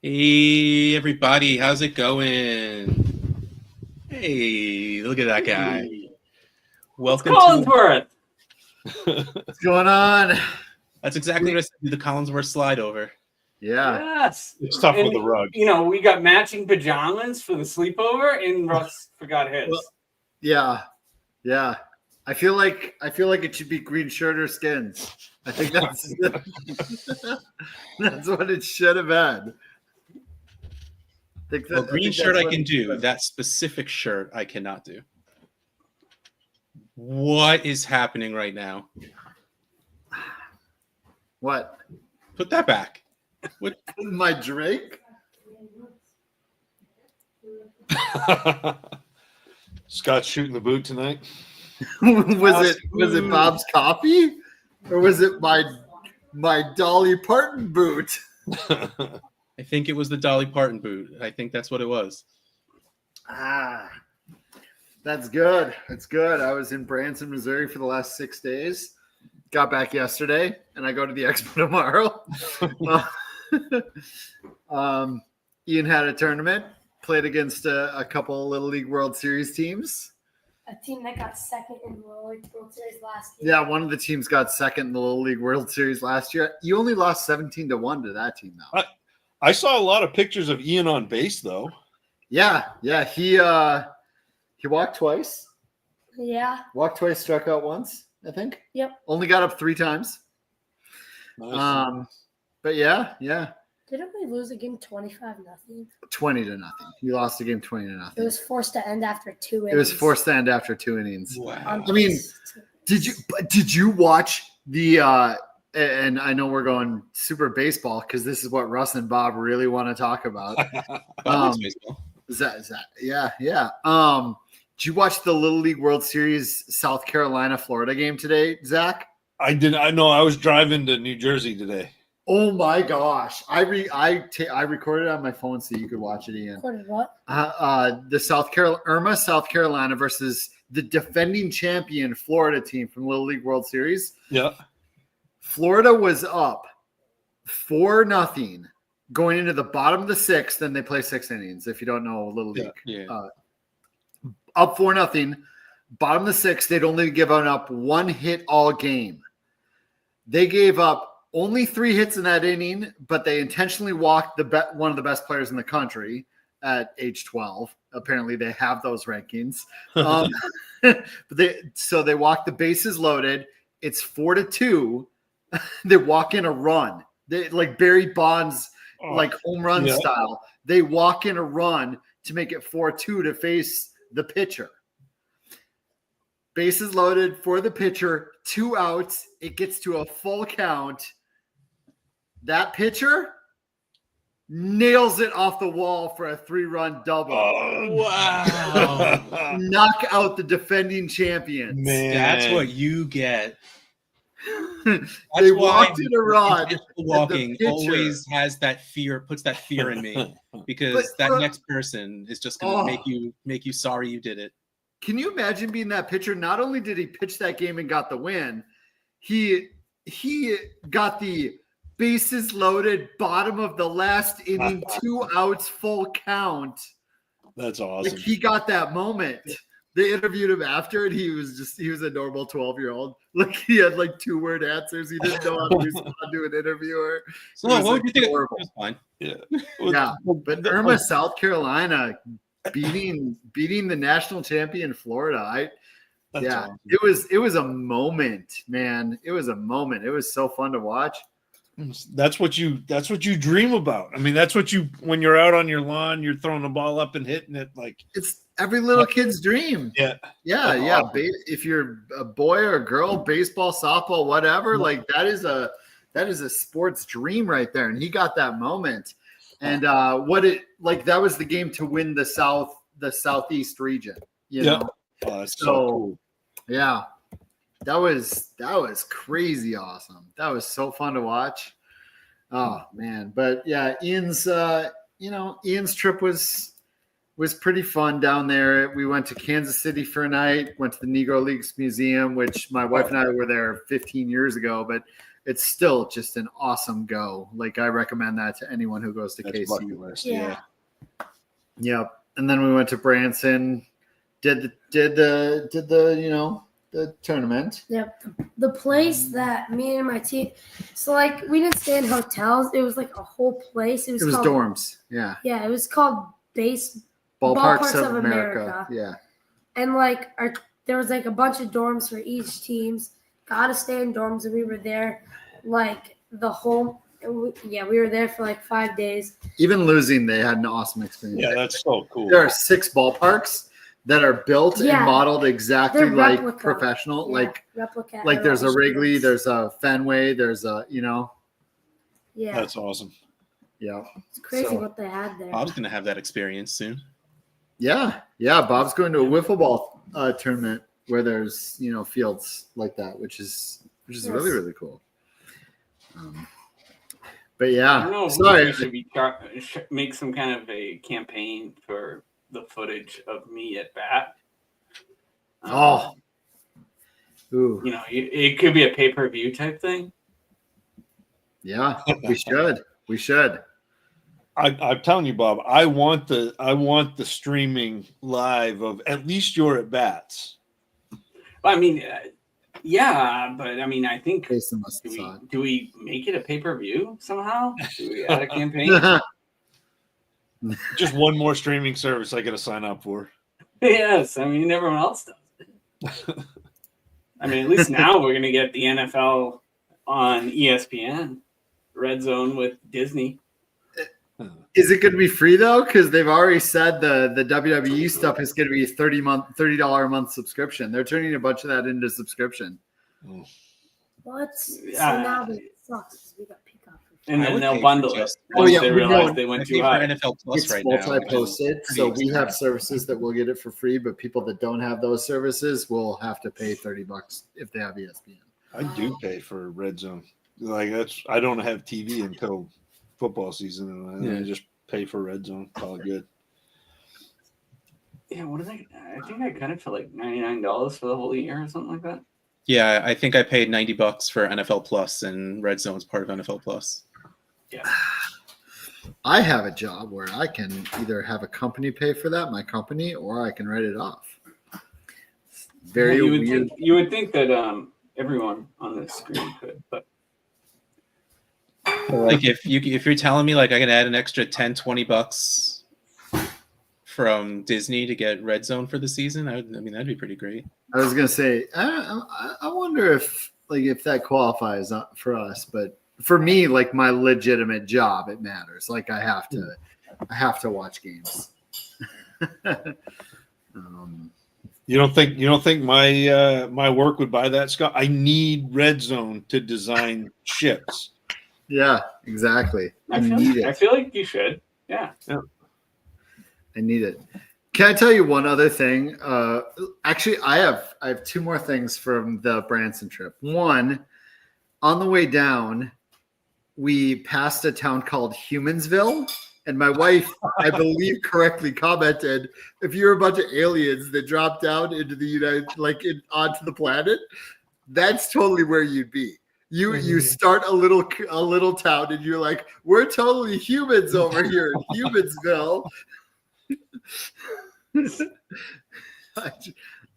Hey, everybody, how's it going? Hey, look at that guy. Welcome Collinsworth. What's going on? That's exactly what I said. Do the Collinsworth slide over. Yeah. Yes. It's tough And, with the rug. You know, we got matching pajamas for the sleepover, and Russ forgot his. Well, yeah. I feel like it should be green shirt or skins. I think that's that's what it should have been. Green shirt I can do. That specific shirt I cannot do. What is happening right now? What? Put that back. What? My drink? Scott's shooting the boot tonight. was it Bob's coffee? Or was it my Dolly Parton boot? I think it was the Dolly Parton boot. I think that's what it was. That's good. That's good. I was in Branson, Missouri for the last 6 days. Got back yesterday, and I go to the expo tomorrow. Ian had a tournament, played against a couple of Little League World Series teams. A team that got second in the Little League World Series last year. Yeah, one of the teams got second in the Little League World Series last year. You only lost 17-1 to that team, though. I saw a lot of pictures of Ian on base, though. Yeah. He walked twice. Yeah. Walked twice, struck out once, I think. Yep. Only got up 3 times. Nice. But yeah. Didn't we lose a game 25-0? 20-0. You lost the game 20-0. It was forced to end after 2 innings. It was forced to end after 2 innings. Wow. I mean, did you watch the and I know we're going super baseball because this is what Russ and Bob really want to talk about. Baseball. Is that yeah. Did you watch the Little League World Series South Carolina Florida game today, Zach? I did. I know. I was driving to New Jersey today. Oh my gosh! I recorded it on my phone so you could watch it, Ian. Recorded what? The South Carolina versus the defending champion Florida team from Little League World Series. Yeah. Florida was up 4-0 going into the bottom of the 6th. Then they play 6 innings. If you don't know Little League, up 4-0, bottom of the 6th. They'd only given up 1 hit all game. They gave up only 3 hits in that inning, but they intentionally walked one of the best players in the country at age 12. Apparently, they have those rankings. But they walked the bases loaded. It's 4-2. They walk in a run. They like Barry Bonds, like home run style. They walk in a run to make it 4-2 to face the pitcher. Bases loaded for the pitcher, 2 outs. It gets to a full count. That pitcher nails it off the wall for a 3-run double. Oh, Wow. Knock out the defending champions. Man. That's what you get. They walked in a run. Walking always has that fear, puts that fear in me because that next person is just going to make you sorry you did it. Can you imagine being that pitcher? Not only did he pitch that game and got the win, he got the bases loaded, bottom of the last inning, 2 outs, full count. That's awesome. Like he got that moment. They interviewed him after, and he was a normal 12-year-old. Like he had like 2-word answers. He didn't know how to respond to an interviewer. So what would you think? It was fine. Yeah. But Irma, South Carolina, beating the national champion Florida. Awesome. It was a moment, man. It was a moment. It was so fun to watch. That's what you dream about. I mean, that's what when you're out on your lawn, you're throwing the ball up and hitting it like it's every little kid's dream. Yeah. If you're a boy or a girl, baseball, softball, whatever, like that is a sports dream right there. And he got that moment. And that was the game to win the Southeast region. You know? So cool. Yeah. That was crazy awesome. That was so fun to watch. Oh man. But yeah, Ian's trip was pretty fun down there. We went to Kansas City for a night, went to the Negro Leagues Museum, which my wife and I were there 15 years ago, but it's still just an awesome go. Like I recommend that to anyone who goes to That's KC. bucket list, Yeah. Yep. And then we went to Branson, did the the tournament. Yep. The place that me and my team, so like we didn't stay in hotels. It was like a whole place. It was called, dorms. Yeah. Yeah, it was called Ballparks of America. Yeah. And like there was like a bunch of dorms for each teams. Got to stay in dorms, and we were there like the whole. Yeah, we were there for like 5 days. Even losing, they had an awesome experience. Yeah, that's so cool. There are 6 ballparks that are built and modeled exactly They're like replica. professional. Yeah, Like there's a Wrigley, there's a Fenway, there's a Yeah, That's awesome. Yeah. it's crazy So- what they had there. Bob's gonna have that experience soon. Yeah. Bob's going to a wiffle ball tournament where there's fields like that, which is really, really cool. But I yeah, don't know. sorry. We should make some kind of a campaign for the footage of me at bat. Oh. Ooh. It could be a pay-per-view type thing. Yeah, we should. I'm telling you, Bob, I want the streaming live of at least your at bats. I mean, yeah, but I mean, I think Jason must have saw do we make it a pay-per-view somehow? Do we add a campaign? it. Just one more streaming service I got to sign up for. Yes, I mean everyone else does. I mean, at least now we're gonna get the NFL on ESPN, Red Zone with Disney. Is it going to be free though? Because they've already said the WWE stuff is going to be $30 a month subscription. They're turning a bunch of that into subscription. What? So Yeah. now it sucks 'cause we got Peacock. And I then would they'll pay for bundle it just- once yeah, they we realize know. they I went pay too for high. NFL Plus It's right now. which is multi-posted, pretty so we have expensive. services that will get it for free, but people that don't have those services will have to pay $30 if they have ESPN. I do pay for Red Zone. Like I don't have TV until football season, and I just pay for Red Zone. Call it good. Yeah, what did I think I got it for like $99 for the whole year or something like that. Yeah, I think I paid $90 for NFL Plus, and Red Zone's part of NFL Plus. Yeah. I have a job where I can either have a company pay for that, my company, or I can write it off. Very you would weird. think, you would think that everyone on this screen could, but Like if you're telling me like I can add an extra $10-$20 from Disney to get Red Zone for the season, I mean that'd be pretty great. I was gonna say, I wonder if that qualifies for us, but for me, like my legitimate job, it matters. Like I have to watch games. You don't think my work would buy that, Scott? I need Red Zone to design ships. Yeah, exactly. I I need it. feel like you should. Yeah. I need it. Can I tell you one other thing? Actually, I have 2 more things from the Branson trip. One, on the way down, we passed a town called Humansville, and my wife, I believe, correctly commented, "If you're a bunch of aliens that drop down into the onto the planet, that's totally where you'd be. You start a little town, and you're like, we're totally humans over here in Humansville." I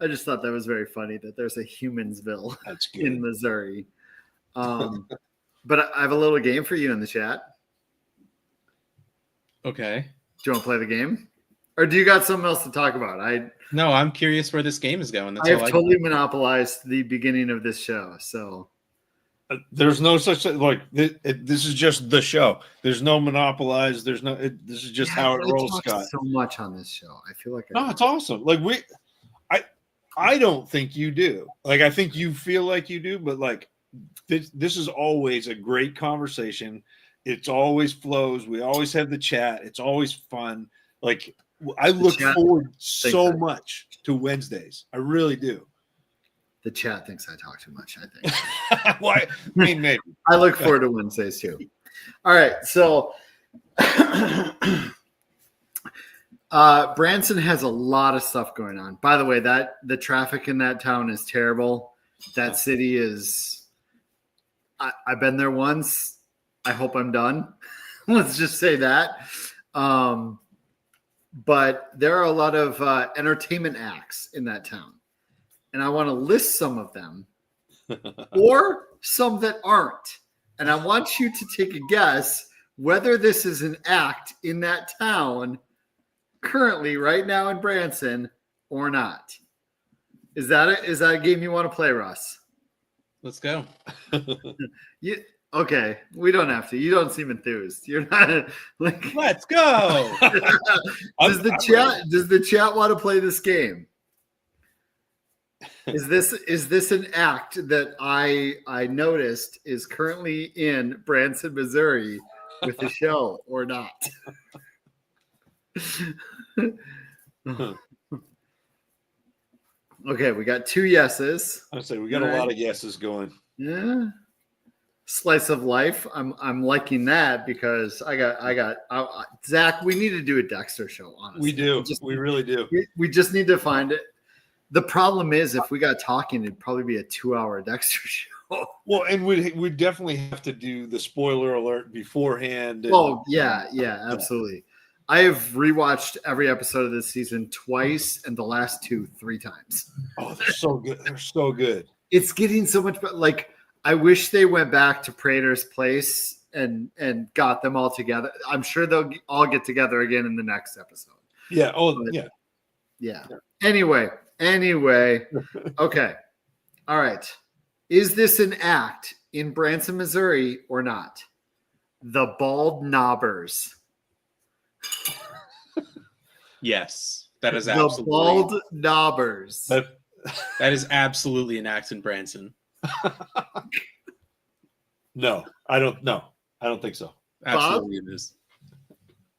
just thought that was very funny that there's a Humansville That's good. in Missouri. But I have a little game for you in the chat. Okay. Do you want to play the game? Or do you got something else to talk about? No, I'm curious where this game is going. That's I all have I totally monopolized the beginning of this show. So There's no such thing. Like this is just the show. There's no monopolized. There's no. This is just how it I rolls, talk Scott. so much on this show. I feel like No, it's awesome. Like I don't think you do. Like I think you feel like you do, but like this is always a great conversation. It's always flows. We always have the chat. It's always fun. Like I look forward so much to Wednesdays. I really do. the chat thinks I talk too much, I think. Why? I mean, maybe. I look forward to Wednesdays too. All right, so Branson has a lot of stuff going on. By the way, the traffic in that town is terrible. That city is I've been there once. I hope I'm done. Let's just say that. But there are a lot of entertainment acts in that town. And I want to list some of them or some that aren't. And I want you to take a guess whether this is an act in that town currently right now in Branson or not. Is that a game you want to play, Russ? Let's go. Okay, we don't have to. You don't seem enthused. You're not like. Let's go. Does the chat want to play this game? Is this an act that I noticed is currently in Branson, Missouri, with a show or not? Okay, we got 2 yeses. I say we got a lot of yeses going. Yeah. Slice of life. I'm liking that because I got Zach. We need to do a Dexter show. Honestly, We do. We really do. We just need to find it. The problem is, if we got talking, it'd probably be a 2-hour Dexter show. Well, and we'd definitely have to do the spoiler alert beforehand. Oh yeah, absolutely. I have rewatched every episode of this season twice, and the last 2 3 times. Oh, they're so good. They're so good. It's getting so much better. Like, I wish they went back to Prater's place and got them all together. I'm sure they'll all get together again in the next episode. Yeah. Oh, But, yeah. Yeah. Anyway. Okay. All right. Is this an act in Branson, Missouri or not? The Bald Knobbers. Yes, that is The absolutely. Bald Knobbers. That is absolutely an act in Branson. No, I don't. No, I don't think so. Absolutely, it is.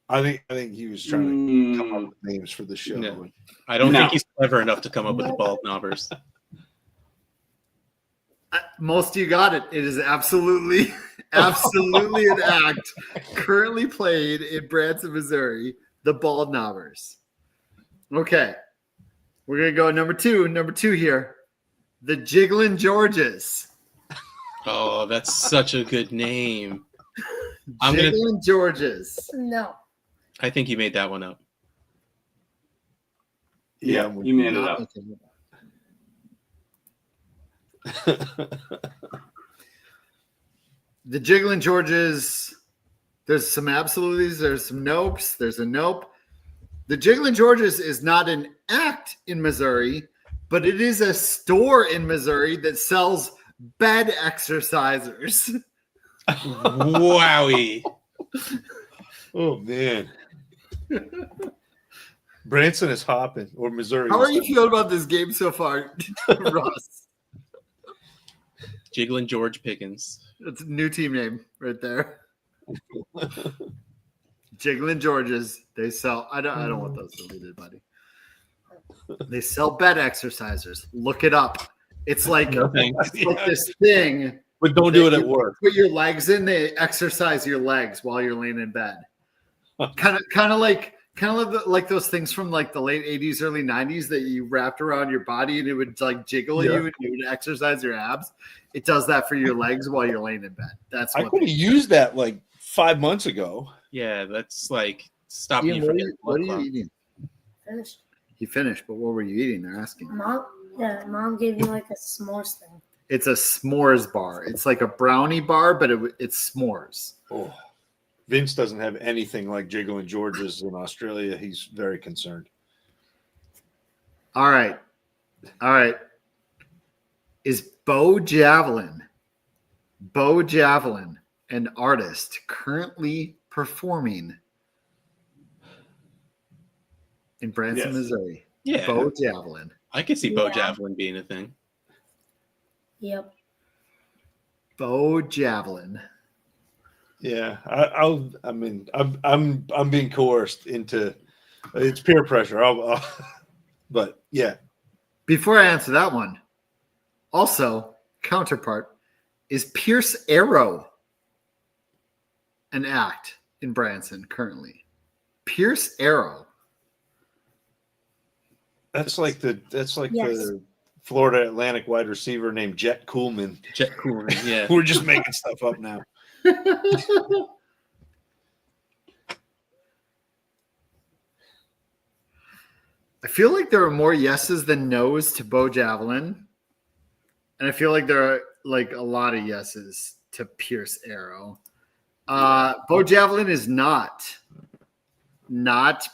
I think he was trying to come up with names for the show. No. I don't think he's clever enough to come up with the bald knobbers. Most of you got it. It is absolutely an act currently played in Branson, Missouri. The Bald Knobbers. Okay. We're going to go number two here. The Jigglin' Georges. Oh, that's such a good name. Jigglin' Georges. No. I think you made that one up. Yeah, you made it up. The Jigglin' Georges. There's some absolutes. There's some nopes. There's a nope. The Jigglin' Georges is not an act in Missouri, but it is a store in Missouri that sells bed exercisers. Wowie. Oh man. Branson is hopping, or Missouri. How are you feeling about this game so far, Ross? Jiggling George Pickens. It's a new team name right there. Jigglin' Georges. They sell. I don't want those deleted, buddy. They sell bed exercisers. Look it up. It's like, this thing. But don't do it at work. Put your legs in. They exercise your legs while you're laying in bed. Kind of like those things from like the late 80s, early 90s that you wrapped around your body and it would like jiggle you and you would exercise your abs. It does that for your legs while you're laying in bed. That's I what could have used that like 5 months ago. Yeah, that's like stopping Ian, you from what are getting you eating? Finished. He finished, but what were you eating? They're asking. Mom gave me like a s'mores thing. It's a s'mores bar. It's like a brownie bar, but it's s'mores. Oh, Vince doesn't have anything like Jiggling George's in Australia. He's very concerned. All right. Is Bo Javelin an artist currently performing in Branson, Yes. Missouri? Yeah, Bo Javelin. I could see Bo Yeah. Javelin being a thing. Yep. Bo Javelin. Yeah, I'm being coerced into. It's peer pressure. But yeah, Before I answer that one, also counterpart, is Pierce Arrow an act in Branson currently? Pierce Arrow. that's like Yes. Florida Atlantic wide receiver named Jet Coolman. Jet Coolman, yeah. We're just making stuff up now. I feel like there are more yeses than nos to Bo Javelin. And I feel like there are like a lot of yeses to Pierce Arrow. Bo Javelin is not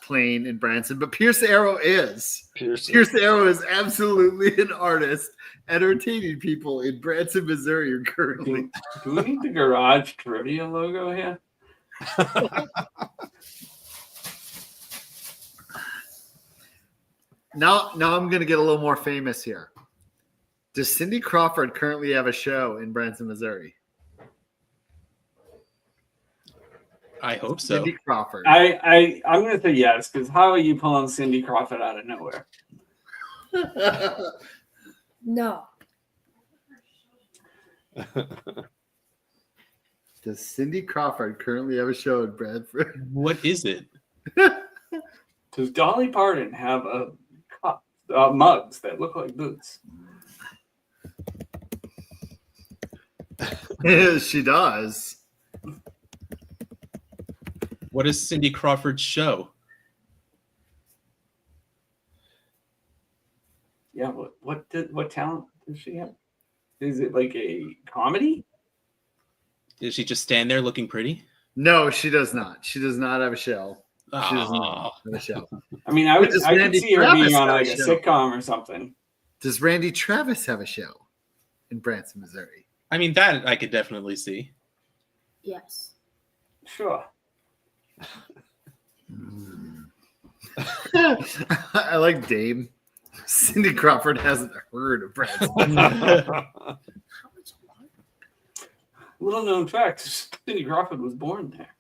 playing in Branson, but Pierce Arrow is. Pierce Arrow is absolutely an artist entertaining people in Branson, Missouri currently. Do we need the Garage Trivia logo here? Now I'm going to get a little more famous here. Does Cindy Crawford currently have a show in Branson, Missouri? I hope so. Cindy Crawford. I'm going to say yes, because how are you pulling Cindy Crawford out of nowhere? No. Does Cindy Crawford currently have a show in Bradford? What is it? Does Dolly Parton have a cup, mugs that look like boots? She does. What is Cindy Crawford's show? Yeah, what talent does she have? Is it like a comedy? Does she just stand there looking pretty? No, she does not. She does not have a show. She does Oh. not have a show. I mean, I Does could Randy see her Travis being on have a like a show? sitcom or something. Does Randy Travis have a show in Branson, Missouri? I mean, that I could definitely see. Yes. Sure. I like Dame. Cindy Crawford hasn't heard of Branson. How much water? Little known fact: Cindy Crawford was born there.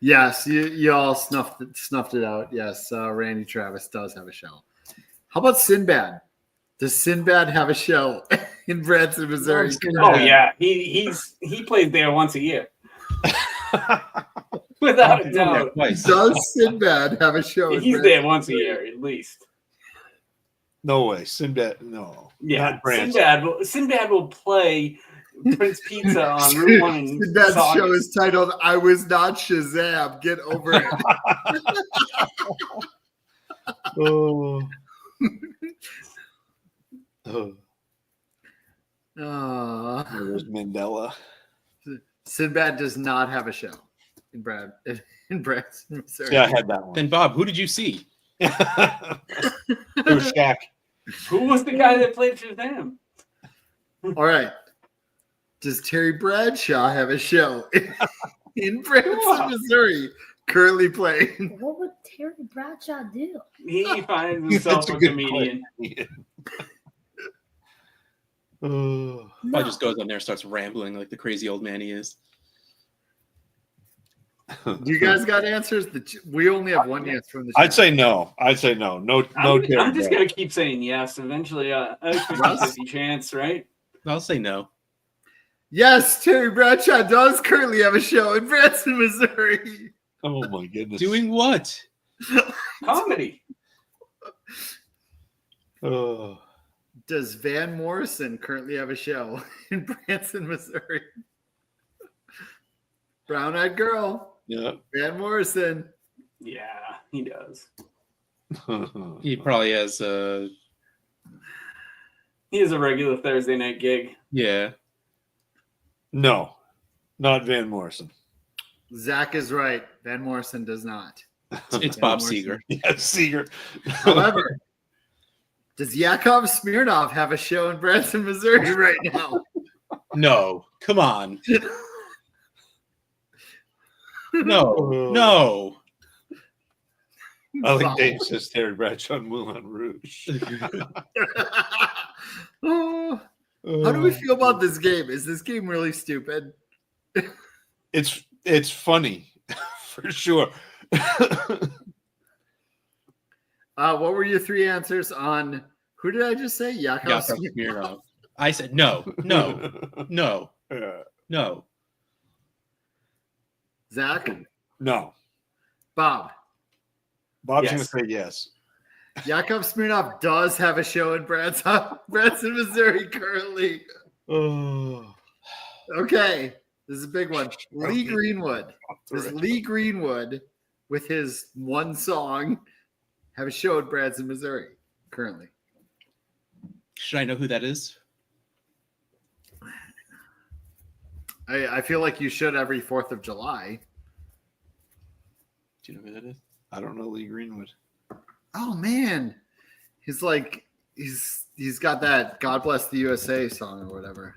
Yes, you all snuffed it out. Yes, Randy Travis does have a show. How about Sinbad? Does Sinbad have a show in Branson, Missouri? Oh yeah, he plays there once a year, without a doubt. Does Sinbad have a show? He's there once a year at least. No way. Sinbad, no. Yeah, Not Branson. Sinbad will play Prince Pizza on Route 1 in Sinbad's Saugus. show is titled "I Was Not Shazam." Get over it. Oh. Oh. It was Mandela. Sinbad does not have a show in Branson, Missouri. Yeah, I had that one. Then Bob, who did you see? It was Shaq. Who was the guy that played Shazam? All right. Does Terry Bradshaw have a show in Branson, Missouri? Currently playing. What would Terry Bradshaw do? He finds himself a comedian. Probably just goes on there and starts rambling like the crazy old man he is. Do you guys got answers? We only have one answer from the I'd say no. No. I'm just gonna keep saying yes. Eventually, a 50-50 chance, right? I'll say no. Yes, Terry Bradshaw does currently have a show in Branson, Missouri. Oh my goodness. Doing what? Comedy. Oh. Does Van Morrison currently have a show in Branson, Missouri? Brown-eyed girl. Yeah. Van Morrison. Yeah, he does. He probably has He has a regular Thursday night gig. yeah. No, not Van Morrison. Zach is right. Van Morrison does not. It's Van Bob Morrison. Seger. Yeah, Seeger. However, does Yakov Smirnov have a show in Branson, Missouri right now? No. Come on. No. I think Dave says Terry Bradshaw and Moulin Rouge. Oh, how do we feel about this game? Is this game really stupid? It's funny for sure. What were your three answers on who did I just say? Yakov Yakov Smirnov. Smirnov. I said no. Zach, No. Bob. Bob's Yes. going to say yes. Yakov Smirnoff does have a show in Branson, Missouri currently. Oh, Okay, this is a big one. Lee Okay. Greenwood. Does Lee Greenwood, with his one song, have a show in Branson, Missouri currently? Should I know who that is? I feel like you should every 4th of July. Do you know who that is? I don't know Lee Greenwood. Oh man, he's got that "God Bless the USA" song or whatever.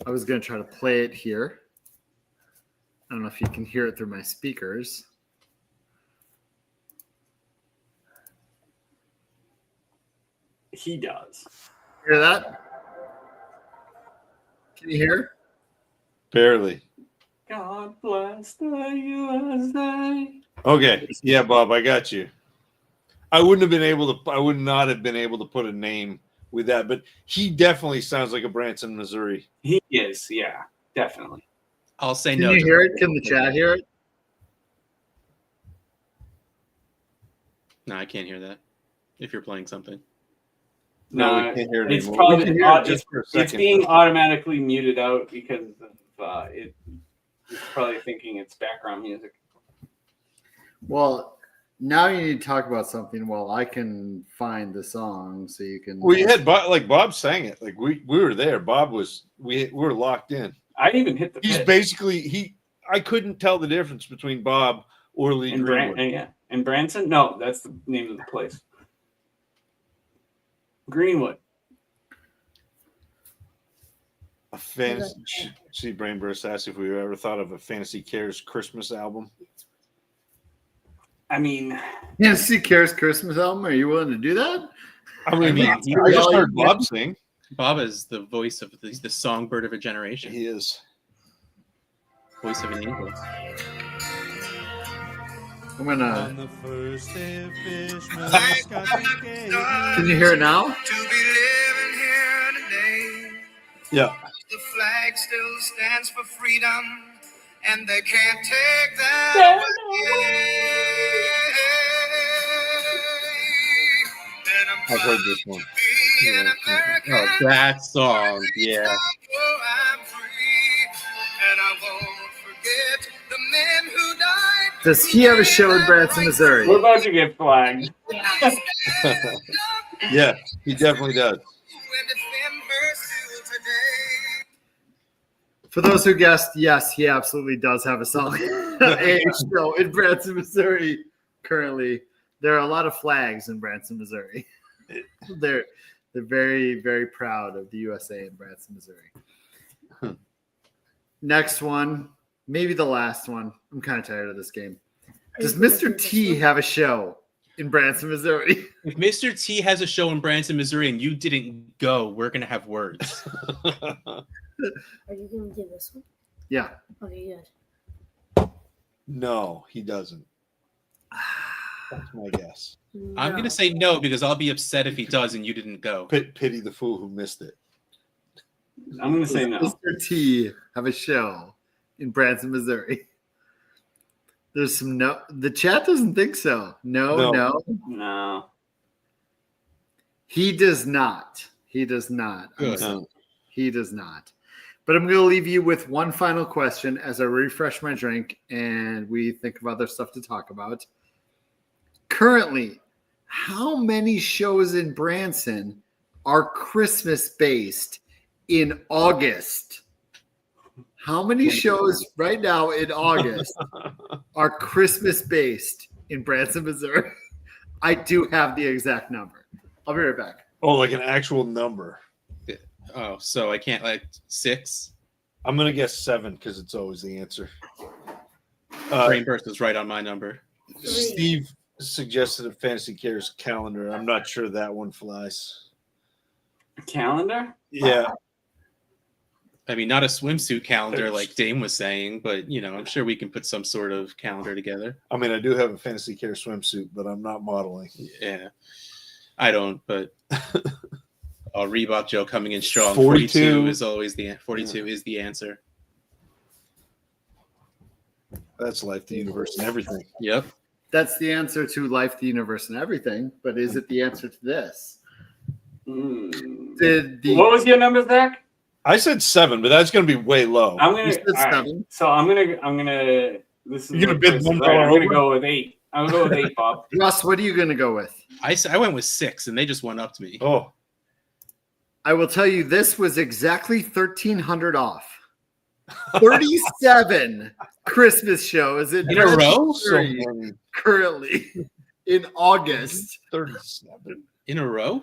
I was gonna try to play it here. I don't know if you can hear it through my speakers. He does. Hear that? Can you hear? Barely. God bless the USA. Okay. Yeah, Bob, I got you. I would not have been able to put a name with that, but he definitely sounds like a Branson, Missouri. He is, yeah, definitely. I'll say Can no. you hear it? Can the chat hear it? No, I can't hear that. If you're playing something. No, No, we can't hear it it's anymore. probably We can hear it it's, just for a it's second. being automatically muted out because of it's probably thinking it's background music. Well, now you need to talk about something while I can find the song so you can. Well, you had Bob sang it. Like we were there. Bob was we were locked in. I even hit the He's pitch. basically I couldn't tell the difference between Bob or Lee and Greenwood. and Branson. No, that's the name of the place. Greenwood. A fantasy. See, Brainburst asked if we ever thought of a Fantasy Cares Christmas album. I mean, Fantasy Cares Christmas album. Are you willing to do that? I mean, mean, I just heard Bob sing. Bob is the voice of the songbird of a generation. He is. Voice of an angel. I'm gonna. On the first day of Christmas, God gave me Can you hear it now? To be living here today. Yeah. The flag still stands for freedom, and they can't take that away. And I'm I've heard this one. be an American. Oh, that song. Yeah. Oh, I'm free, and I won't forget the men who died. Does he have a show in Branson, Missouri? we're about to get flagged. Yeah, he definitely does. And defend her still today. For those who guessed, yes, he absolutely does have a song, a show in Branson, Missouri. Currently, there are a lot of flags in Branson, Missouri. They're very, very proud of the USA in Branson, Missouri. Next one, maybe the last one. I'm kind of tired of this game. Does Mr. T have a show in Branson, Missouri? If Mr. T has a show in Branson, Missouri, and you didn't go, we're gonna have words. Are you gonna give this one? Yeah. Okay, good. No, he doesn't. That's my guess. I'm gonna say no because I'll be upset if he does and you didn't go. Pity the fool who missed it. I'm gonna say Does no. Mr. T have a show in Branson, Missouri? There's some no. The chat doesn't think so. No. No. He does not. He does not. Good. No. He does not. But I'm going to leave you with one final question as I refresh my drink and we think of other stuff to talk about. Currently, how many shows in Branson are Christmas based in August? How many shows right now in August are Christmas based in Branson, Missouri? I do have the exact number. I'll be right back. Oh, like an actual number. Oh, so I can't like 6. I'm gonna guess 7 because it's always the answer. Brain burst was right on my number. Steve suggested a Fantasy Cares calendar. I'm not sure that one flies. Calendar? Yeah, I mean, not a swimsuit calendar like Dame was saying, but you know, I'm sure we can put some sort of calendar together. I mean, I do have a Fantasy Cares swimsuit, but I'm not modeling. Yeah, I don't, but Reebok Joe coming in strong. 42 is always the 42 is the answer. That's life, the universe, and everything. Yep. That's the answer to life, the universe, and everything. But is it the answer to this? Did the What was your number, Zach? I said 7, but that's going to be way low. I'm gonna. You said All right, 7. so I'm gonna. This is You're gonna what bid Chris is $1 right. I'm gonna over? go with 8. I'm gonna go with 8, Bob. Russ, what are you going to go with? I went with 6, and they just went up to me. Oh, I will tell you, this was exactly 1,300 off. 37 Christmas shows in In a row? so many. currently in August. 37. In a row?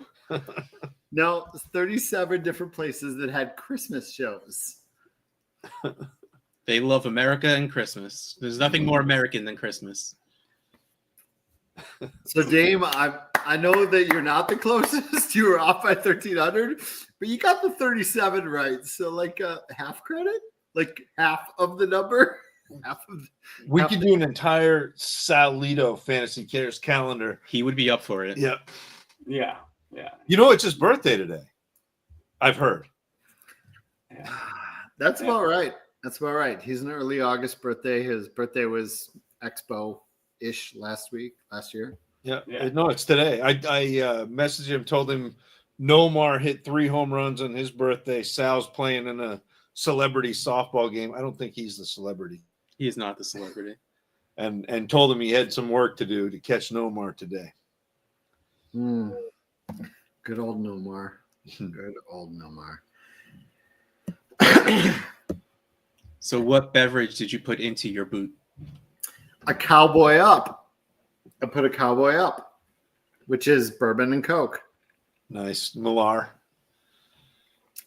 No, 37 different places that had Christmas shows. They love America and Christmas. There's nothing more American than Christmas. So, Dame, I know that you're not the closest. You were off by 1,300, but you got the 37 right. So, like half credit, like half of the number. We could do an entire Salito Fantasy Cares calendar. He would be up for it. Yeah. Yeah. You know, it's his birthday today. I've heard. That's about right. That's about right. He's an early August birthday. His birthday was Expo-ish last year. Yeah. Yeah. No, it's today. I messaged him, told him Nomar hit 3 home runs on his birthday. Sal's playing in a celebrity softball game. I don't think he's the celebrity. He is not the celebrity. And told him he had some work to do to catch Nomar today. Good old Nomar. Good old Nomar. So what beverage did you put into your boot? A Cowboy Up. I put a Cowboy Up, which is bourbon and Coke. Nice. Millar.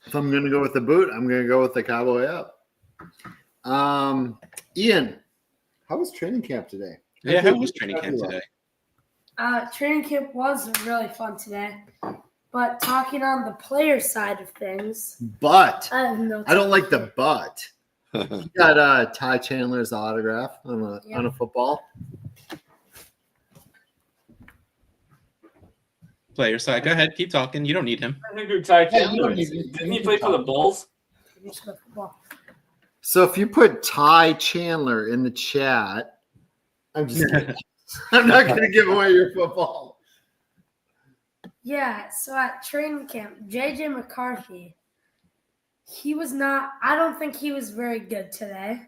If I'm going to go with the boot, I'm going to go with the Cowboy Up. Ian, how was training camp today? Yeah, how was training camp today? Training camp was really fun today. But talking on the player side of things, But I have no I don't like the but. You got Ty Chandler's autograph on a football. Player side. Go ahead. Keep talking. You don't need him. I think Ty Yeah, Chandler. you don't need- Didn't he play for the Bulls? football. So if you put Ty Chandler in the chat, I'm just kidding. I'm not going to give away your football. Yeah, so at training camp, JJ McCarthy, I don't think he was very good today.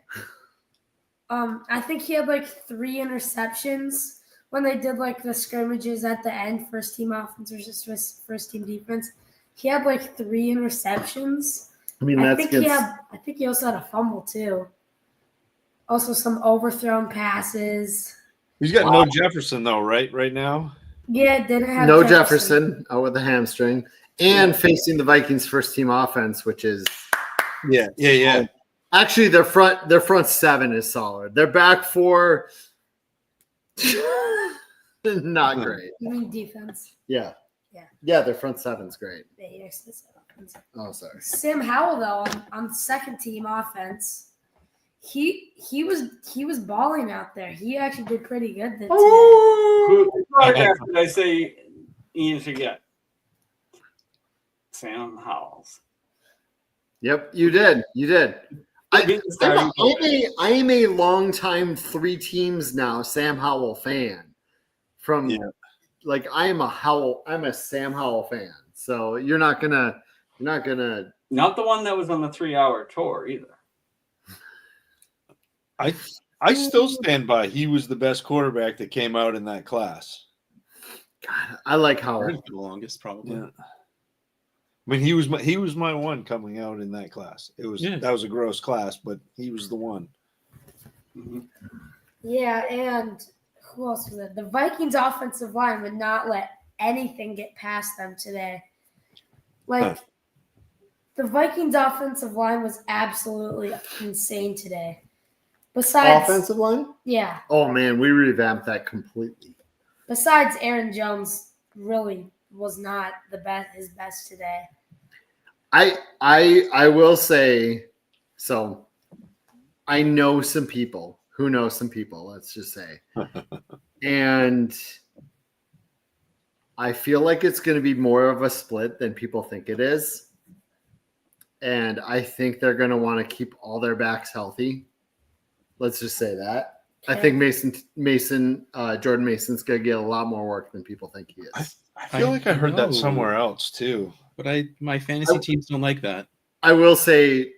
I think he had like 3 interceptions when they did like the scrimmages at the end, first team offense versus first team defense. He had like 3 interceptions. I mean, I that's think he also had a fumble too. Also some overthrown passes. He's got no Jefferson, though, right now? Yeah, didn't have no Jefferson out with a hamstring, and facing the Vikings first team offense, which is Yeah. actually their front 7 is solid. Their back 4 not great. You mean defense? Yeah. Yeah. Yeah, their front 7's great. Yeah, he actually said offense. Oh, sorry. Sam Howell though on second team offense, he was balling out there. He actually did pretty good today. Who autograph did I say Ian should get? Sam Howell's. Yep, you did. I am a long-time 3 teams now Sam Howell fan. I'm a Sam Howell fan. So you're not gonna Not the one that was on the 3-hour tour either. I still stand by he was the best quarterback that came out in that class. God, I like Howell. For the longest, probably. Yeah. I mean, he was my one coming out in that class. That was a gross class, but he was the one. Mm-hmm. Yeah, and who else was it? The Vikings offensive line would not let anything get past them today. The Vikings offensive line was absolutely insane today. Besides Offensive line? yeah. Oh man, we revamped that completely. Besides Aaron Jones really was not his best today. I will say, so I know some people who know some people, let's just say. And I feel like it's going to be more of a split than people think it is. And I think they're going to want to keep all their backs healthy. Let's just say that. I think Jordan Mason's gonna get a lot more work than people think he is. I feel like I heard know. that somewhere else too. But my fantasy teams don't like that. I will say,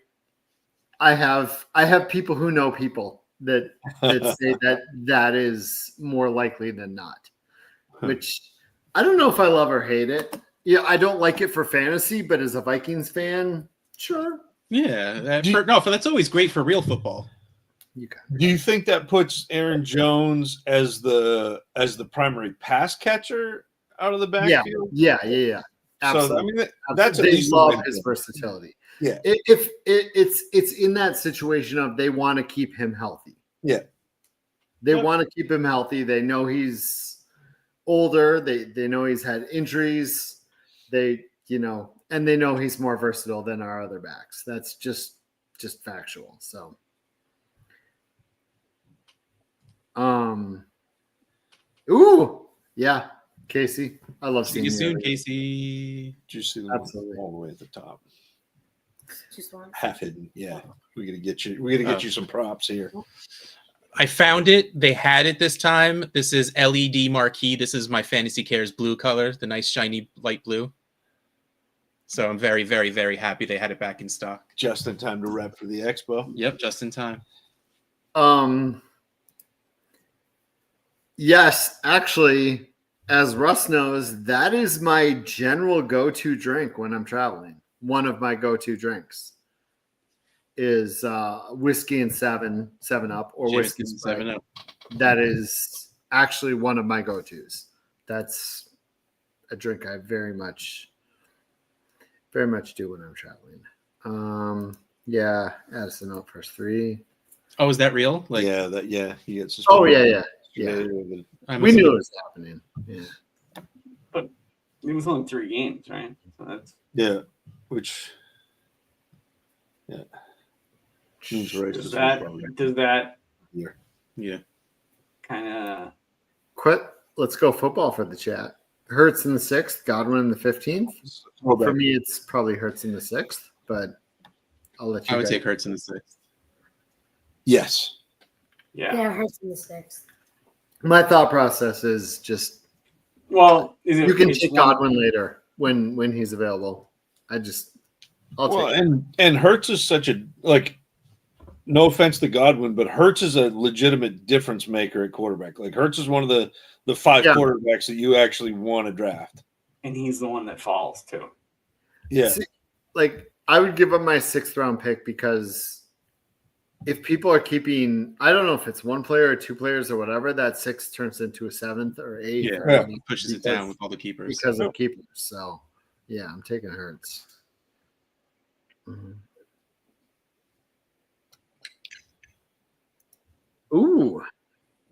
I have people who know people that say that is more likely than not. Which I don't know if I love or hate it. Yeah, I don't like it for fantasy, but as a Vikings fan, sure. Yeah, that's always great for real football. Do you think that puts Aaron Jones as the primary pass catcher out of the backfield? Yeah. Absolutely. So I mean, that's at they least love his versatility. Yeah. If it's in that situation of they want to keep him healthy. Yeah. They want to keep him healthy. They know he's older. They know he's had injuries. And they know he's more versatile than our other backs. That's just factual. So yeah, Casey. I love See seeing you soon, already. Casey. Did you see the Absolutely. one all the way at the top? Just one. Half hidden. Yeah. We're gonna get you some props here. I found it. They had it this time. This is LED marquee. This is my Fantasy Cares blue color, the nice shiny light blue. So I'm very, very, very happy they had it back in stock. Just in time to rep for the expo. Yep, just in time. Yes, actually, as Russ knows, that is my general go-to drink when I'm traveling. One of my go-to drinks is whiskey and 7-Up or whiskey and 7-Up. That is actually one of my go-tos. That's a drink I very much do when I'm traveling. Yeah, Addison out first 3. Oh, is that real? He gets his Yeah. I'm We knew it was happening. Yeah. But it was only 3 games, right? So that's seems right. does that Yeah. kind of Quit. Let's go football for the chat. Hurts in the 6th, Godwin in the 15th. Well, for me, it's probably Hurts in the 6th, but I'll let you. I would guys. take Hurts in the 6th. Yes. yeah. Yeah, it hurts in the 6th. My thought process is just Well, you can take Godwin later when he's available. I'll take it. And Hurts is such a no offense to Godwin, but Hurts is a legitimate difference maker at quarterback. Like Hurts is one of the 5 quarterbacks that you actually want to draft. And he's the one that falls too. Yeah. See, I would give up my 6th round pick because if people are keeping, I don't know if it's 1 player or 2 players or whatever, that 6 turns into a 7th or 8th. Yeah, or pushes it down with all the keepers. because of keepers. So, yeah, I'm taking Hurts. Mm-hmm. Ooh.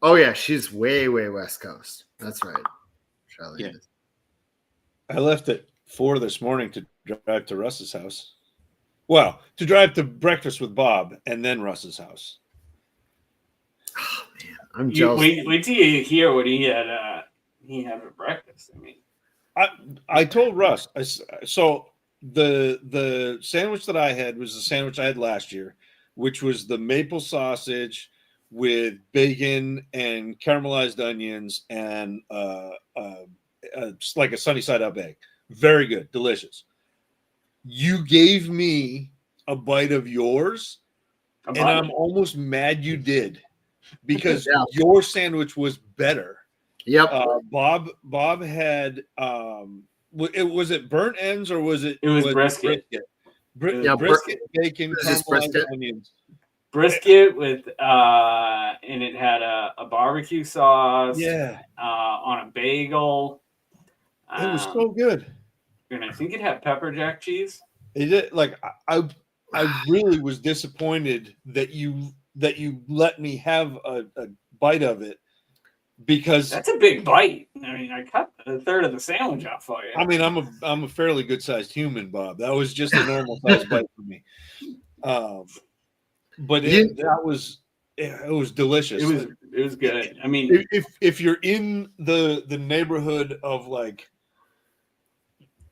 Oh, yeah, she's way, way West Coast. That's right. Charlie. Yeah. I left at 4 this morning to drive to Russ's house. Well, to drive to breakfast with Bob and then Russ's house. Oh, man. I'm jealous. Wait till you hear what he had for breakfast. I mean, I told Russ. So the sandwich that I had was the sandwich I had last year, which was the maple sausage with bacon and caramelized onions and like a sunny side up egg. Very good, delicious. You gave me a bite of yours, and I'm almost mad you did because your sandwich was better. Yep. Bob had was it burnt ends or was it? It was brisket. Brisket, bacon, Just caramelized brisket. onions. Brisket with and it had a barbecue sauce. Yeah, on a bagel. it was so good. And I think it had pepper jack cheese. It did. Like I really was disappointed that you let me have a bite of it because That's a big bite. I mean, I cut a third of the sandwich off for you. I mean I'm a fairly good sized human, Bob. That was just a normal sized bite for me. But it was delicious. It was good. I mean, if you're in the neighborhood of like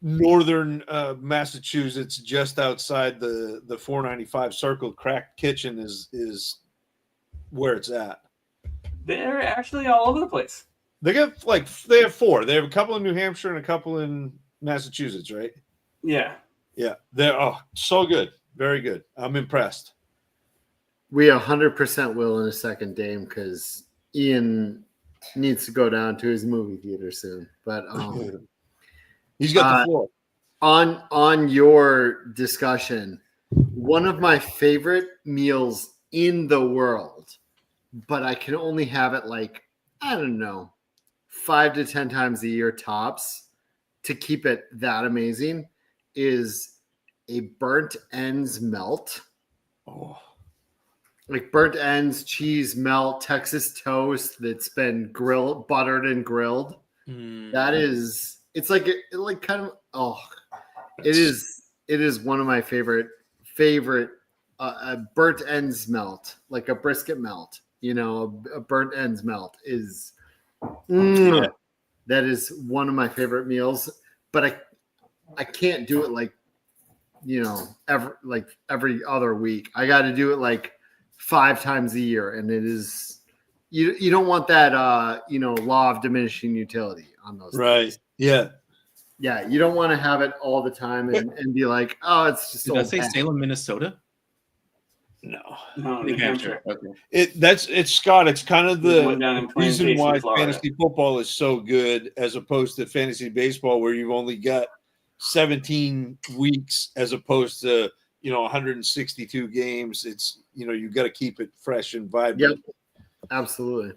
northern Massachusetts, just outside the 495 Circle, Cracked Kitchen is where it's at. They're actually all over the place. They have 4. They have a couple in New Hampshire and a couple in Massachusetts, right? Yeah. Yeah, they're so good, very good. I'm impressed. We 100% will in a second, Dame, because Ian needs to go down to his movie theater soon. But He's got the floor. On your discussion, one of my favorite meals in the world, but I can only have it I don't know, 5 to 10 times a year tops to keep it that amazing, is a burnt ends melt. Oh, Like burnt ends, cheese melt, Texas toast that's been buttered and grilled. That is, it's like kind of, it is one of my favorite burnt ends melt, like a brisket melt. A burnt ends melt is that is one of my favorite meals. But I can't do it every other week. I got to do it 5 times a year, and it is you don't want that law of diminishing utility on those right things. Yeah, you don't want to have it all the time and be like, oh, it's just Did I say Salem, Minnesota? No, New Hampshire. Okay. It's Scott. It's kind of There's one down the in reason Plantation, why Florida. fantasy football is so good as opposed to fantasy baseball, where you've only got 17 weeks as opposed to 162 games. It's you've got to keep it fresh and vibrant. Yep, absolutely.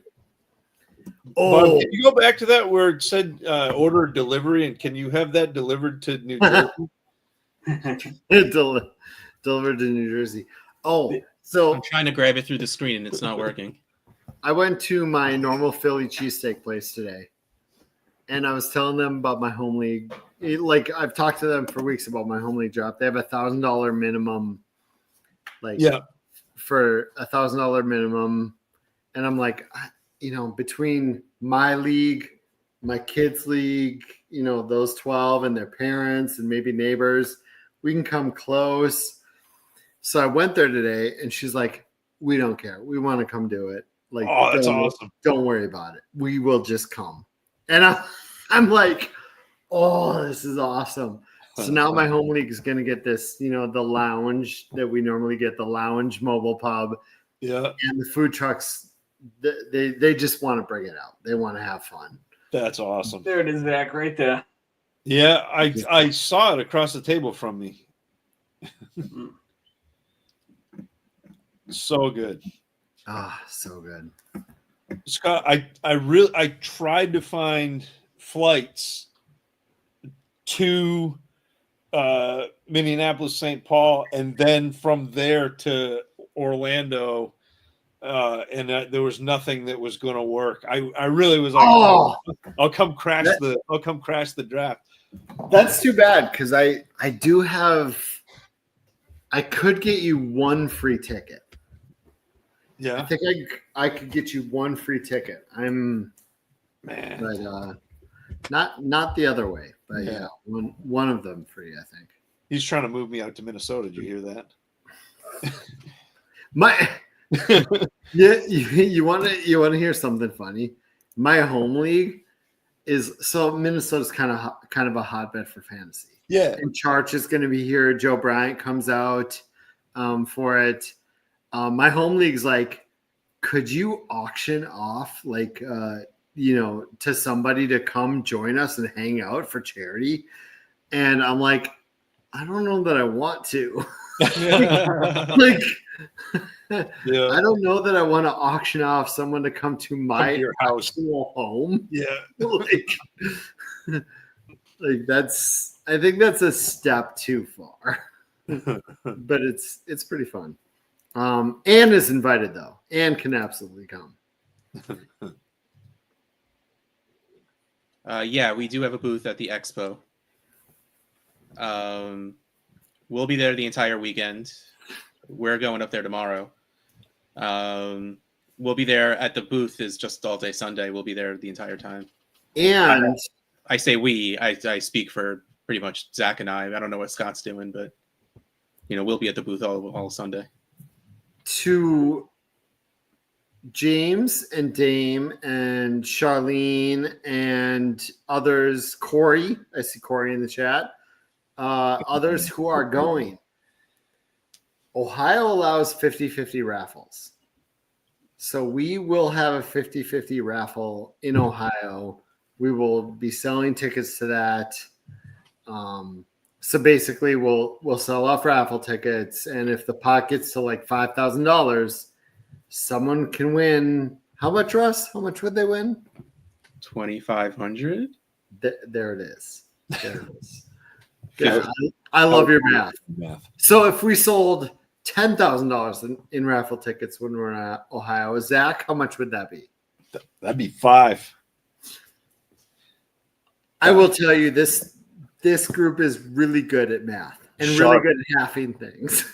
Bob, can you go back to that where it said order delivery, and can you have that delivered to New Jersey? Delivered to New Jersey. So I'm trying to grab it through the screen and it's not working. I went to my normal Philly cheesesteak place today, and I was telling them about my home league. I've talked to them for weeks about my home league drop. They have $1,000 minimum, for $1,000 minimum, and I'm like, between my league, my kids' league, those 12 and their parents and maybe neighbors, we can come close. So I went there today, and she's like, we don't care. We want to come do it. That's awesome. Don't worry about it. We will just come. And I'm like, this is awesome. So now my home league is going to get this, the lounge that we normally get, the lounge mobile pub. Yeah. And the food trucks, they just want to bring it out. They want to have fun. That's awesome. There it is, Zach, right there. Yeah, I saw it across the table from me. So good. So good. Scott, I tried to find flights to Minneapolis, St. Paul, and then from there to Orlando, and there was nothing that was going to work. I really was like, I'll come crash the draft. That's too bad, because I could get you one free ticket. Yeah, I think I could get you one free ticket. Man, but not the other way. But yeah, one of them free. I think he's trying to move me out to Minnesota. Did you hear that? You want to hear something funny? My home league is Minnesota's kind of a hotbed for fantasy. Yeah, and Charch is going to be here. Joe Bryant comes out for it. My home league's like, could you auction off to somebody to come join us and hang out for charity? And I'm like, I don't know that I want to. I don't know that I want to auction off someone to come to my your house, home. Yeah, I think that's a step too far. But it's pretty fun. Anne is invited though. Anne can absolutely come. Yeah, we do have a booth at the expo. We'll be there the entire weekend. We're going up there tomorrow. We'll be there at the booth is just all day Sunday. We'll be there the entire time. And I say we. I speak for pretty much Zach and I. I don't know what Scott's doing, but we'll be at the booth all Sunday. To James and Dame and Charlene and others, Corey, I see Corey in the chat, others who are going. Ohio allows 50-50 raffles. So we will have a 50-50 raffle in Ohio. We will be selling tickets to that. So basically we'll sell off raffle tickets, and if the pot gets to like $5,000, someone can win. How much, Russ? How much would they win? 2,500. There it is. There it is. Yeah, I love your math. So if we sold $10,000 in raffle tickets when we're in Ohio, Zach, how much would that be? That'd be 5. I will tell you this group is really good at math and really good at halving things.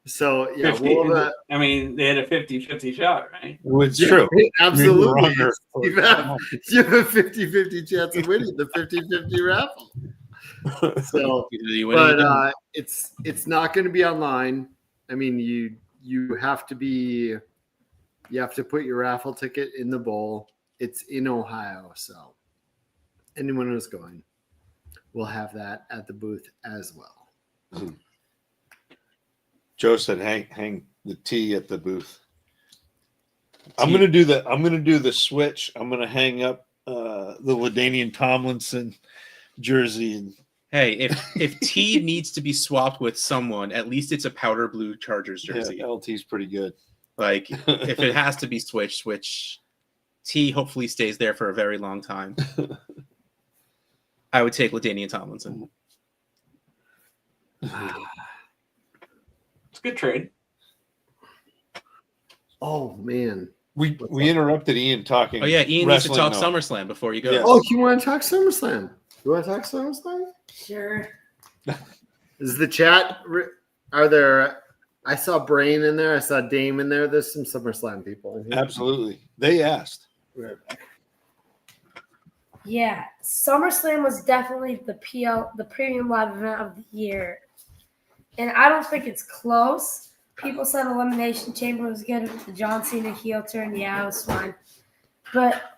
So yeah, 50, I mean, they had a 50-50 shot, right? It's true. Absolutely. You have a 50-50 chance of winning the 50-50 raffle. So, but it's not going to be online. I mean, you have to put your raffle ticket in the bowl. It's in Ohio, so anyone who's going will have that at the booth as well. Joe said, "Hang the T at the booth." I'm gonna do the switch. I'm gonna hang up the LaDainian Tomlinson jersey. And hey, if T needs to be swapped with someone, at least it's a powder blue Chargers jersey. Yeah, LT's pretty good. Like if it has to be switch. T hopefully stays there for a very long time. I would take LaDainian Tomlinson. It's a good trade. Oh man, we interrupted Ian talking. Oh yeah, Ian needs to talk now. SummerSlam before you go. Yes. Oh, you want to talk SummerSlam? You want to talk SummerSlam? Sure. Is the chat? Are there? I saw Brain in there. I saw Dame in there. There's some SummerSlam people in here. Absolutely, they asked. Yeah, SummerSlam was definitely the premium live event of the year, and I don't think it's close. People said Elimination Chamber was good with the John Cena heel turn. Yeah, it was fine, but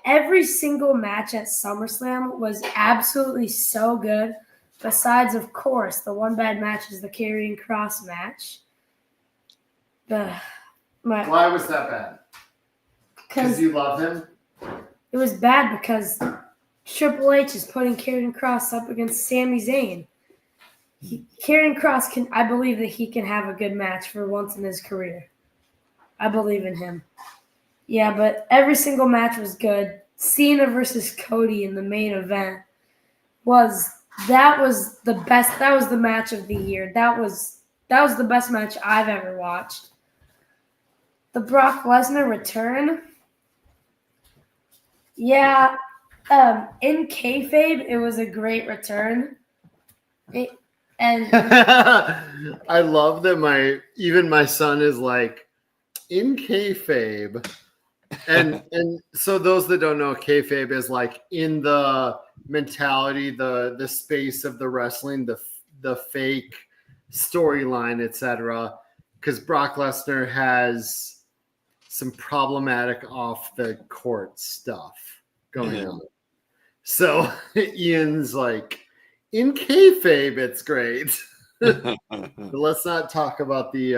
every single match at SummerSlam was absolutely so good. Besides, of course, the one bad match is the Karrion Kross match. Why was that bad? Because you love him? It was bad because Triple H is putting Karrion Kross up against Sami Zayn. Karrion Kross I believe that he can have a good match for once in his career. I believe in him. Yeah, but every single match was good. Cena versus Cody in the main event was the best. That was the match of the year. That was the best match I've ever watched. The Brock Lesnar return. Yeah, in kayfabe, it was a great return. I love that my son is like, in kayfabe, and so those that don't know, kayfabe is like in the mentality, the space of the wrestling, the fake storyline, etc. Because Brock Lesnar has some problematic off the court stuff going on. So Ian's like, in kayfabe, it's great. But let's not talk about the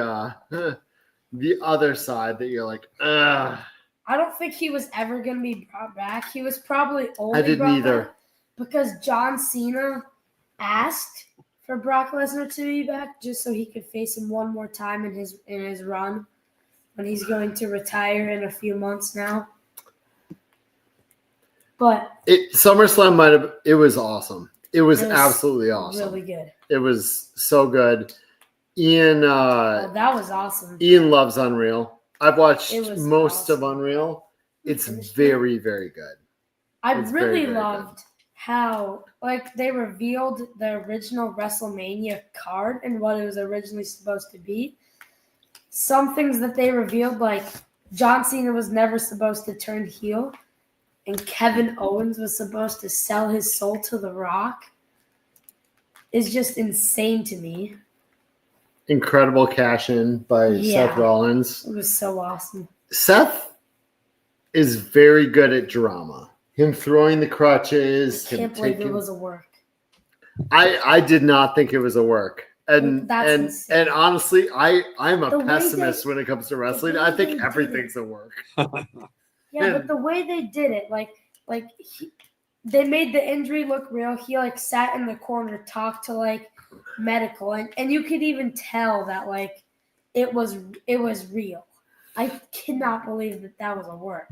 other side that you're like, ugh. I don't think he was ever going to be brought back. He was probably only I didn't brought either. back because John Cena asked for Brock Lesnar to be back just so he could face him one more time in his run when he's going to retire in a few months now. But SummerSlam it was awesome. It was absolutely awesome. Really good. It was so good. Ian that was awesome. Ian loves Unreal. I've watched most awesome. of Unreal. It's very, very good. I really loved how they revealed the original WrestleMania card and what it was originally supposed to be. Some things that they revealed, like John Cena was never supposed to turn heel, and Kevin Owens was supposed to sell his soul to The Rock, is just insane to me. incredible cash in by Yeah. Seth Rollins. It was so awesome. Seth is very good at drama. Him throwing the crutches. I can't believe it was a work. I did not think it was a work. And That's insane. and honestly, I'm a The way pessimist they- when it comes to wrestling. way I they think did everything's a work. Yeah, but the way they did it, they made the injury look real. He like sat in the corner, talked to like medical, and you could even tell that like it was real. I cannot believe that was a work.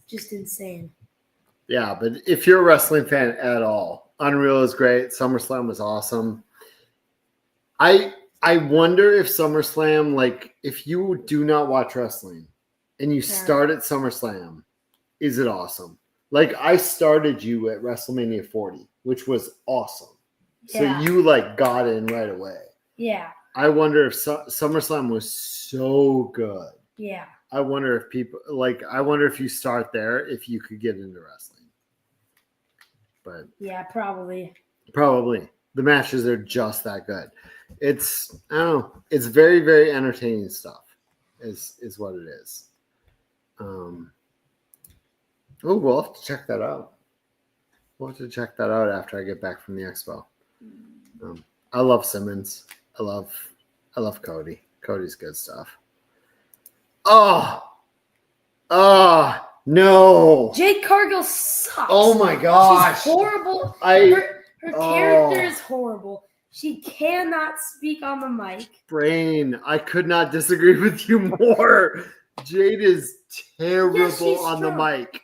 Just insane. Yeah, but if you're a wrestling fan at all, Unreal is great. SummerSlam was awesome. I wonder if SummerSlam, like, if you do not watch wrestling and you start at SummerSlam, is it awesome? Like, I started you at WrestleMania 40, which was awesome. Yeah. So you like got in right away. Yeah. I wonder if SummerSlam was so good. Yeah. I wonder if you start there, if you could get into wrestling. But Yeah, probably. the matches are just that good. It's, I don't know, it's very, very entertaining stuff is what it is. We'll have to check that out. We'll have to check that out after I get back from the expo. I love Simmons. I love Cody. Cody's good stuff. Oh no. Jade Cargill sucks. Oh my gosh. She's horrible. Her character is horrible. She cannot speak on the mic. Brain, I could not disagree with you more. Jade is terrible she's on the strong. mic.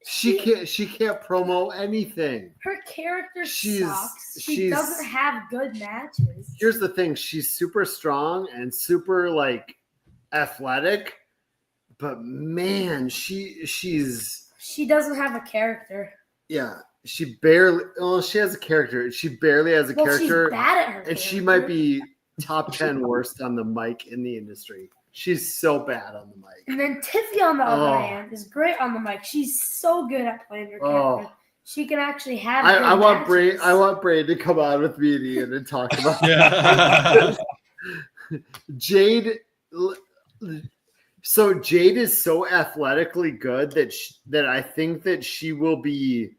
She can't promo anything. Her character She's- sucks. She she's- doesn't have good matches. Here's the thing, she's super strong and super like athletic, but man, she doesn't have a character. she barely she has a character. She barely has a character. She's bad at her and she character. might be top 10 worst on the mic in the industry. She's so bad on the mic. And then Tiffy, on the other Oh. hand, is great on the mic. She's so good at playing her Oh. character. She can actually have. I good want Brain. matches. I want Brain to come on with me and Ian and talk about Jade. So Jade is so athletically good that I think that she will be.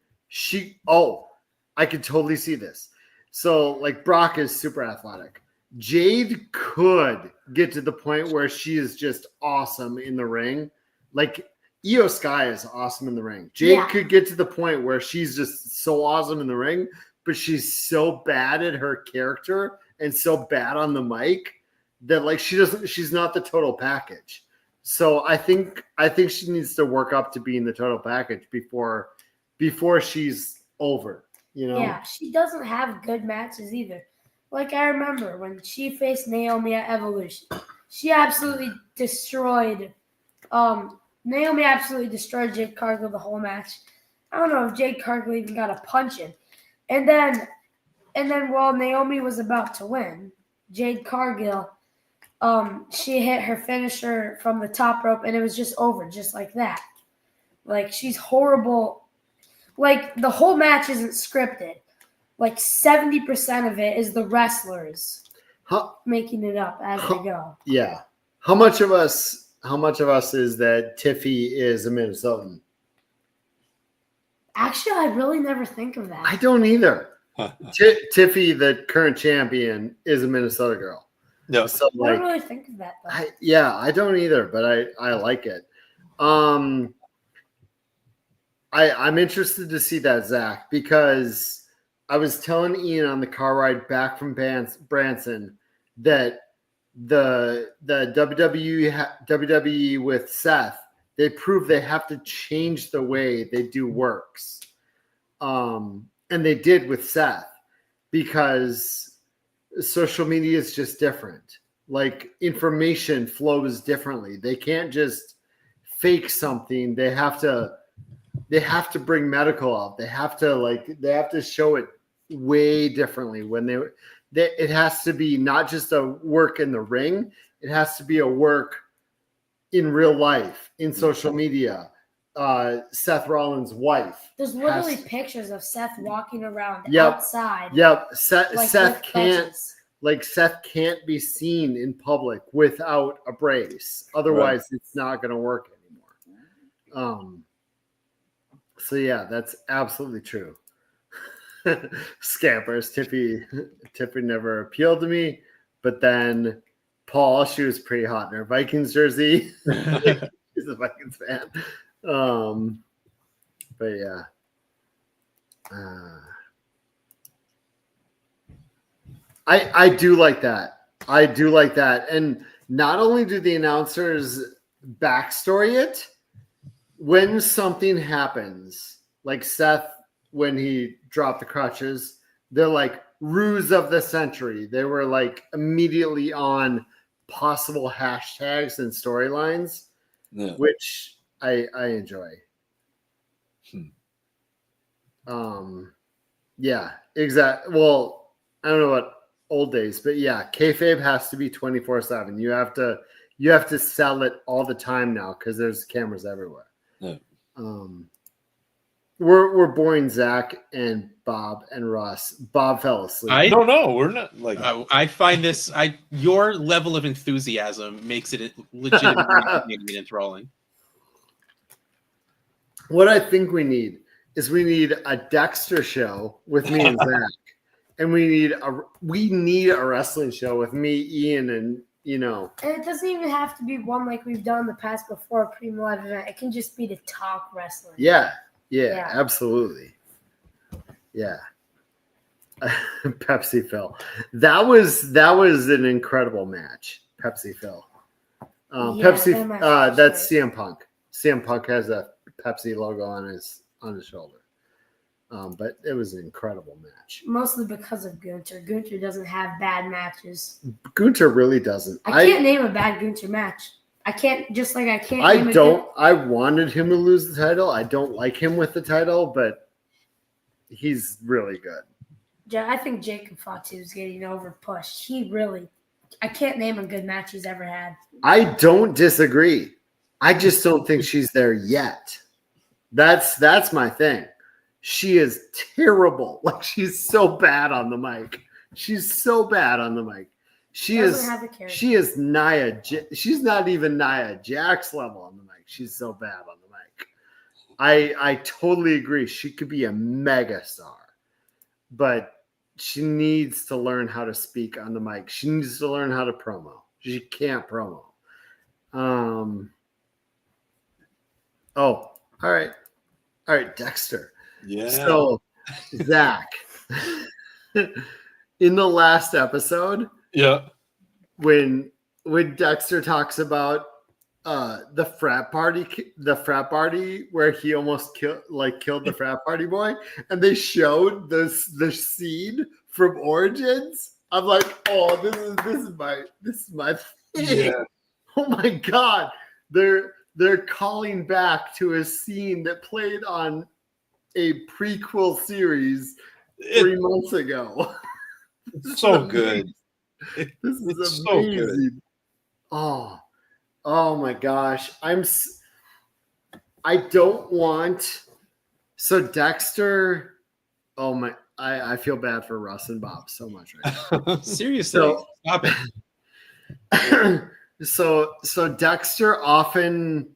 I could totally see this. So like Brock is super athletic. Jade could get to the point where she is just awesome in the ring. Like Io Sky is awesome in the ring. Jade could get to the point where she's just so awesome in the ring, but she's so bad at her character and so bad on the mic that like she's not the total package. So I think she needs to work up to being the total package before she's over, you know? Yeah, she doesn't have good matches either. Like I remember when she faced Naomi at Evolution, she absolutely destroyed. Naomi absolutely destroyed Jade Cargill the whole match. I don't know if Jade Cargill even got a punch in, and then while Naomi was about to win, Jade Cargill, she hit her finisher from the top rope, and it was just over, just like that. Like she's horrible. Like the whole match isn't scripted. Like 70% of it is the wrestlers making it up as they go. Yeah. How much of us is that Tiffy is a Minnesotan? Actually, I really never think of that. I don't either. Tiffy, the current champion, is a Minnesota girl. No. So I like, don't really think of that though. I don't either, but I like it. I'm interested to see that, Zach, because I was telling Ian on the car ride back from Branson that the WWE with Seth, they prove they have to change the way they do works. And they did with Seth because social media is just different. Like information flows differently. They can't just fake something. They have to bring medical out. They have to show it way differently when it has to be not just a work in the ring. It has to be a work in real life, in social media. Seth Rollins' wife. There's literally pictures of Seth walking around Yep. outside. Yep. Like, Seth with can't crutches. Like Seth can't be seen in public without a brace. Otherwise, it's not going to work anymore. So yeah, that's absolutely true. Scampers, Tiffy never appealed to me, but then Paul, she was pretty hot in her Vikings jersey. He's a Vikings fan. But yeah. I do like that. I do like that. And not only do the announcers backstory it, when something happens, like Seth, when he dropped the crutches, they're like ruse of the century. They were like immediately on possible hashtags and storylines, which I enjoy. Yeah, exactly. Well, I don't know what old days, but yeah, kayfabe has to be 24/7. You have to sell it all the time now because there's cameras everywhere. Yeah. We're boring Zach and Bob and Russ. Bob fell asleep. I don't know. We're not like I find this. Your level of enthusiasm makes it legitimately enthralling. What I think we need is a Dexter show with me and Zach, and we need a wrestling show with me, Ian, and And it doesn't even have to be one like we've done in the past before a pre-live event. It can just be to talk wrestling. Yeah, absolutely. Yeah. Pepsi Phil. That was an incredible match. Pepsi Phil. That's CM Punk. CM Punk has a Pepsi logo on his shoulder. But it was an incredible match. Mostly because of Gunther. Gunther doesn't have bad matches. Gunther really doesn't. I can't name a bad Gunther match. I can't. I wanted him to lose the title. I don't like him with the title, but he's really good. Yeah, I think Jacob Fatu is getting over pushed. I can't name a good match he's ever had. I don't disagree. I just don't think she's there yet. That's my thing. She is terrible. Like, she's so bad on the mic. She's Nia. She's not even Nia Jax level on the mic. She's so bad on the mic. I totally agree. She could be a mega star, but she needs to learn how to speak on the mic. She needs to learn how to promo. She can't promo. All right, Dexter. Yeah. So, Zach, in the last episode, when Dexter talks about the frat party where he almost killed the frat party boy, and they showed the scene from Origins, I'm like, oh, this is my thing. Yeah. Oh my god, they're calling back to a scene that played on a prequel series 3 months ago. It's so good. This is amazing. So oh my gosh. I don't want. So Dexter. Oh my. I feel bad for Russ and Bob so much right now. Seriously, stop it. So Dexter often,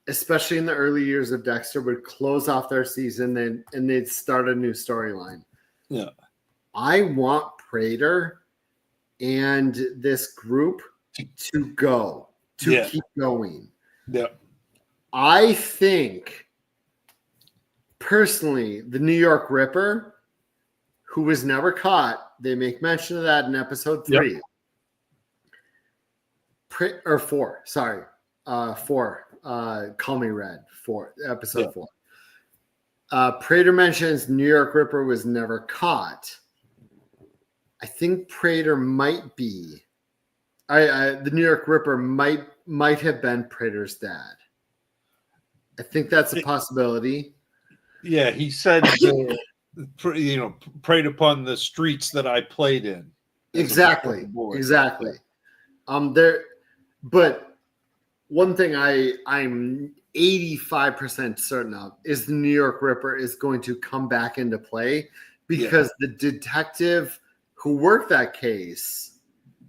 especially in the early years of Dexter, would close off their season and they'd start a new storyline. Yeah. I want Prater and this group to keep going. Yeah. I think personally, the New York Ripper, who was never caught, they make mention of that in episode 3. Yep. 4. Sorry. 4. Call Me Red. 4. Episode 4. Prater mentions New York Ripper was never caught. I think Prater might be. The New York Ripper might have been Prater's dad. I think that's a possibility. Yeah, he said, preyed upon the streets that I played in. Exactly. But one thing I'm 85% certain of is the New York Ripper is going to come back into play because the detective who worked that case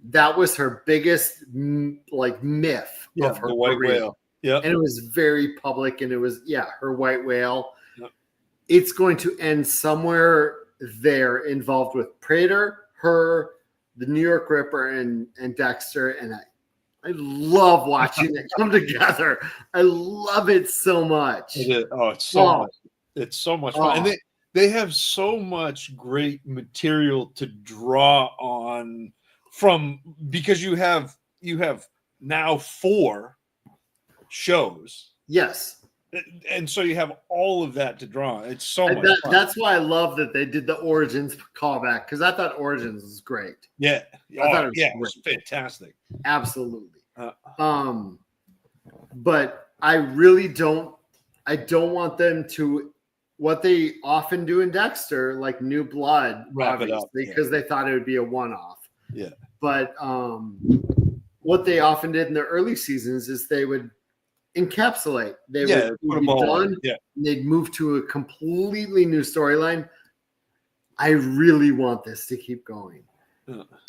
that was her biggest myth of her the white career. whale. Yeah. And it was very public, and it was her white whale. Yep. It's going to end somewhere there, involved with Prater, her, the New York Ripper, and Dexter. And I love watching it come together. I love it so much. It is. Oh, it's so much. It's so much fun. And they have so much great material to draw on from, because you have now 4 shows. Yes. And so you have all of that to draw. It's so much fun. That's why I love that they did the Origins callback, because I thought Origins was great. Yeah. It was fantastic. Absolutely. But I really don't want them to, what they often do in Dexter, like New Blood, Wrap it up, because they thought it would be a one-off. Yeah. But what they often did in the early seasons is they would encapsulate. They would be done. Yeah. And they'd move to a completely new storyline. I really want this to keep going.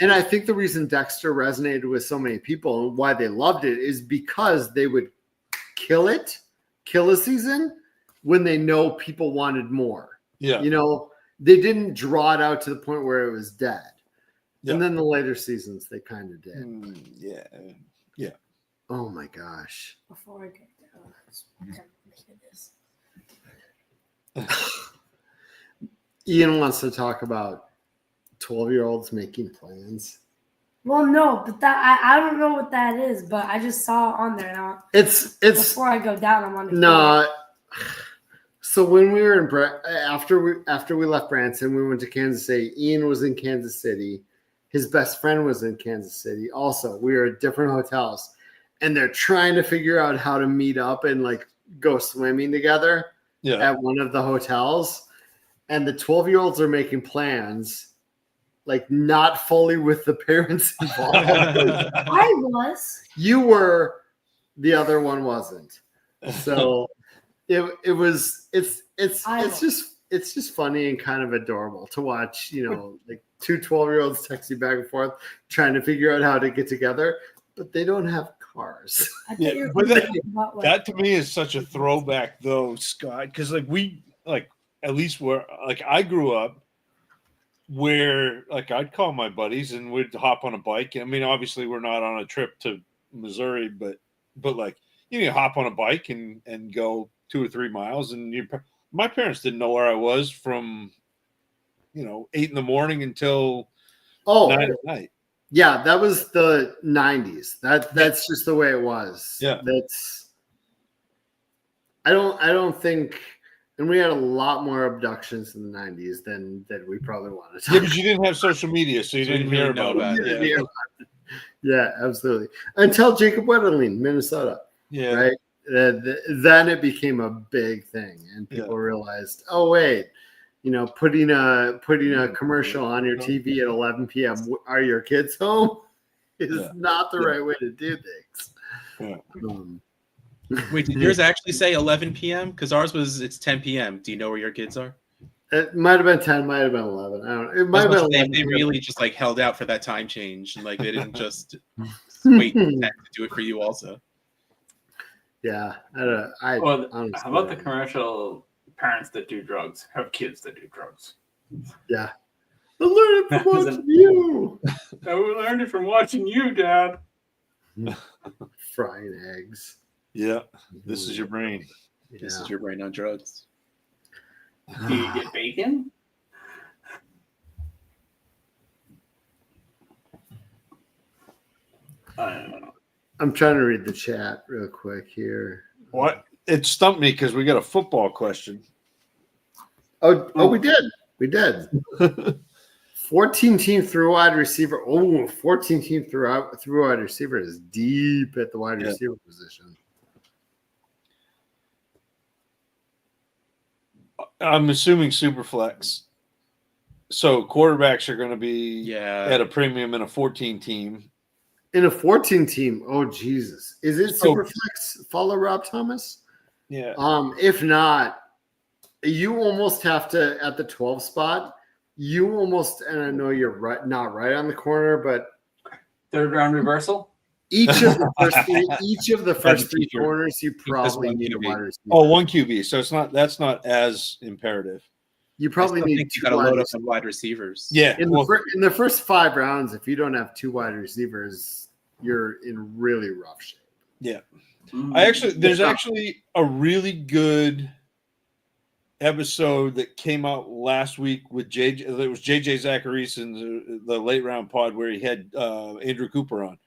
And I think the reason Dexter resonated with so many people and why they loved it is because they would kill a season when they know people wanted more. Yeah. They didn't draw it out to the point where it was dead. Yeah. And then the later seasons, they kind of did. Yeah. Oh my gosh. Before I get this. Ian wants to talk about 12-year-olds making plans. Well, no, but that I don't know what that is, but I just saw it on there now. It's Before I go down, I'm on the no. So when we were after we left Branson, we went to Kansas City. Ian was in Kansas City. His best friend was in Kansas City. Also, we were at different hotels, and they're trying to figure out how to meet up and go swimming together at one of the hotels. And the 12-year-olds are making plans, not fully with the parents involved. I was. You were. The other one wasn't. So it's just funny and kind of adorable to watch, two 12-year-olds texting back and forth trying to figure out how to get together, but they don't have cars. Yeah, but that to me is such a throwback though, Scott, because at least where I grew up, where I'd call my buddies and we'd hop on a bike. I mean, obviously we're not on a trip to Missouri, but you hop on a bike and go 2 or 3 miles. And my parents didn't know where I was from, 8 in the morning until 9 at night. Yeah, that was the 90s. That's just the way it was. Yeah. I don't think, and we had a lot more abductions in the 90s than we probably wanted to. Yeah, but you didn't have social media, so you didn't hear about it. Yeah, absolutely. Until Jacob Wetterling, Minnesota. Yeah. Right. Then it became a big thing, and people realized, oh wait, putting a commercial on your TV at 11 p.m. Are your kids home? Is not the right way to do things. Yeah. Wait, did yours actually say 11 p.m.? Because ours it's 10 p.m. Do you know where your kids are? It might have been 10, might have been 11. I don't know. It might have been 11. They really just held out for that time change, and they didn't just wait to do it for you also. Yeah, how about the commercial parents that do drugs have kids that do drugs? Yeah. I learned it from watching you. I learned it from watching you, Dad. Frying eggs. Yeah. This is your brain. Yeah. This is your brain on drugs. Do you get bacon? I don't know. I'm trying to read the chat real quick here. What? It stumped me because we got a football question. Oh, we did. We did. 14 team through wide receiver. Oh, 14 team through wide receiver is deep at the wide receiver position. I'm assuming Superflex. So quarterbacks are going to be at a premium in a 14 team. In a 14 team, oh Jesus. Is it Superflex follow Rob Thomas? Yeah. If not, you almost have to at the 12 spot. You almost, and I know you're not right on the corner, but Third round reversal. Each of the first three feature. corners, you probably one need a QB. wide receiver. Oh, one QB. So that's not as imperative. You I probably still need think you two got to wide load up receivers. on wide receivers. Yeah. In the first 5 rounds, if you don't have 2 wide receivers, you're in really rough shape. Yeah. Mm. There's actually a really good episode that came out last week with JJ. It was JJ Zacharias in the late round pod where he had Andrew Cooper on,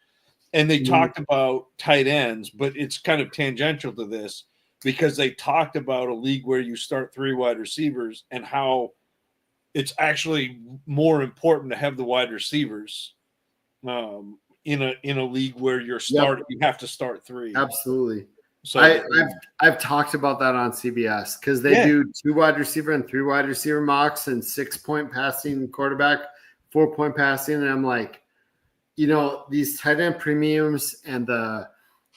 and they talked about tight ends, but it's kind of tangential to this because they talked about a league where you start 3 wide receivers and how it's actually more important to have the wide receivers in a league where you have to start 3. Absolutely. So I've talked about that on CBS because they do 2 wide receiver and 3 wide receiver mocks and 6-point passing quarterback, 4-point passing, and I'm like, these tight end premiums and the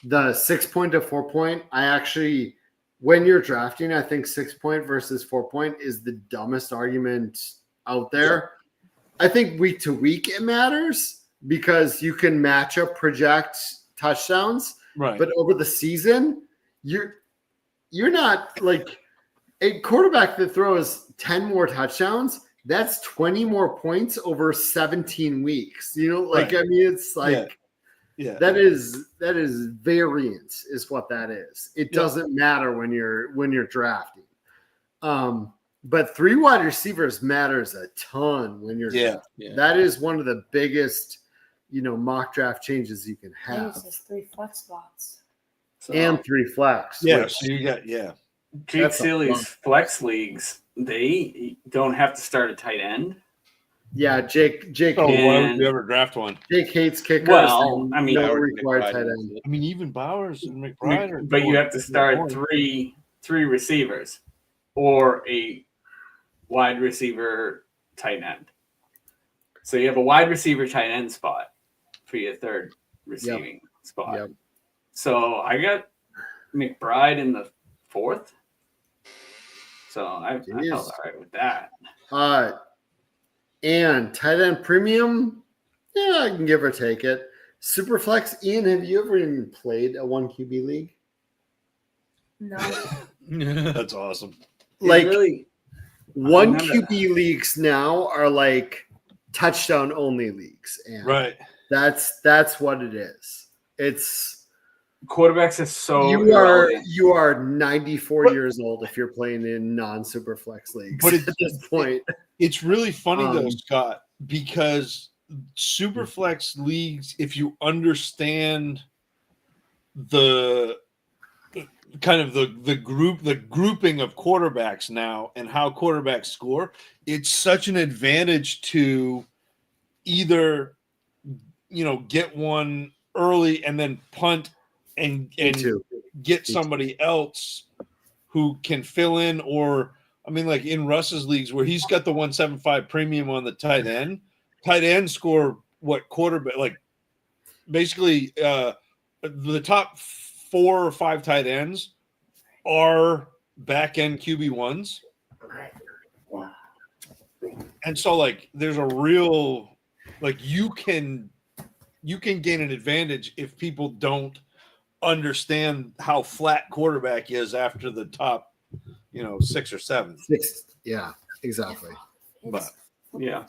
6-point to 4-point. I actually, when you're drafting, I think 6-point versus 4-point is the dumbest argument out there. I think week to week it matters because you can match up project touchdowns. right. But over the season, you're not like a quarterback that throws 10 more touchdowns. That's 20 more points over 17 weeks. Right. I mean, it's like Yeah. that is variance is what that is. It doesn't matter when you're drafting. But 3 wide receivers matters a ton when you're drafting. Yeah. That is one of the biggest mock draft changes you can I think have. it's just 3 flex spots. So, And 3 flex. Yeah. which- So you got Jake That's a Seeley's bump. flex leagues, they don't have to start a tight end. Yeah, Jake Oh, why would And- you ever draft one? Jake hates kickers. Well, and I mean, no Howard required McBride tight was end. it. I mean, even Bowers and McBride. but you have to start three receivers or a wide receiver tight end. So you have a wide receiver tight end spot for your third receiving spot. Yep. So I got McBride in the 4th. So I Jeez. felt all right with that. And tight end premium, yeah, I can give or take it. Superflex, Ian, have you ever even played a 1 QB league? No. That's awesome. Like really, 1 remember QB leagues now are like touchdown only leagues, and Right. that's what it is. It's quarterbacks is so you are irrelevant. 94 years old if you're playing in non-super flex leagues. But at this point, It's really funny though, Um, Scott, because Superflex leagues, if you understand the kind of the grouping of quarterbacks now and how quarterbacks score, it's such an advantage to either get one early and then punt and too. get somebody else who can fill in, or I mean, like in Russ's leagues where he's got the 175 premium on the tight end score what quarterback, like basically the top 4 or 5 tight ends are back end QB1s. And so like there's a real, like you can gain an advantage if people don't understand how flat quarterback is after the top 6 or 7. Yeah, exactly. But Yeah.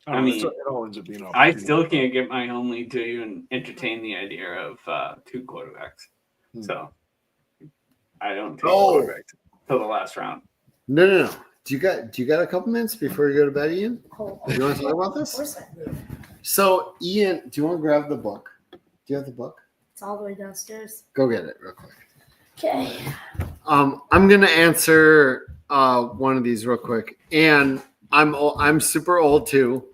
I I mean, mean, it all ends up being I still can't get my homely to even entertain the idea of 2 quarterbacks. So I don't take quarterbacks till the last round. No. Do you got a couple minutes before you go to bed, Ian? Oh, Do you want to talk about of this? course I do. So, Ian, do you want to grab the book? Do you have the book? It's all the way downstairs. Go get it real quick. Okay. I'm gonna answer one of these real quick, and I'm super old too.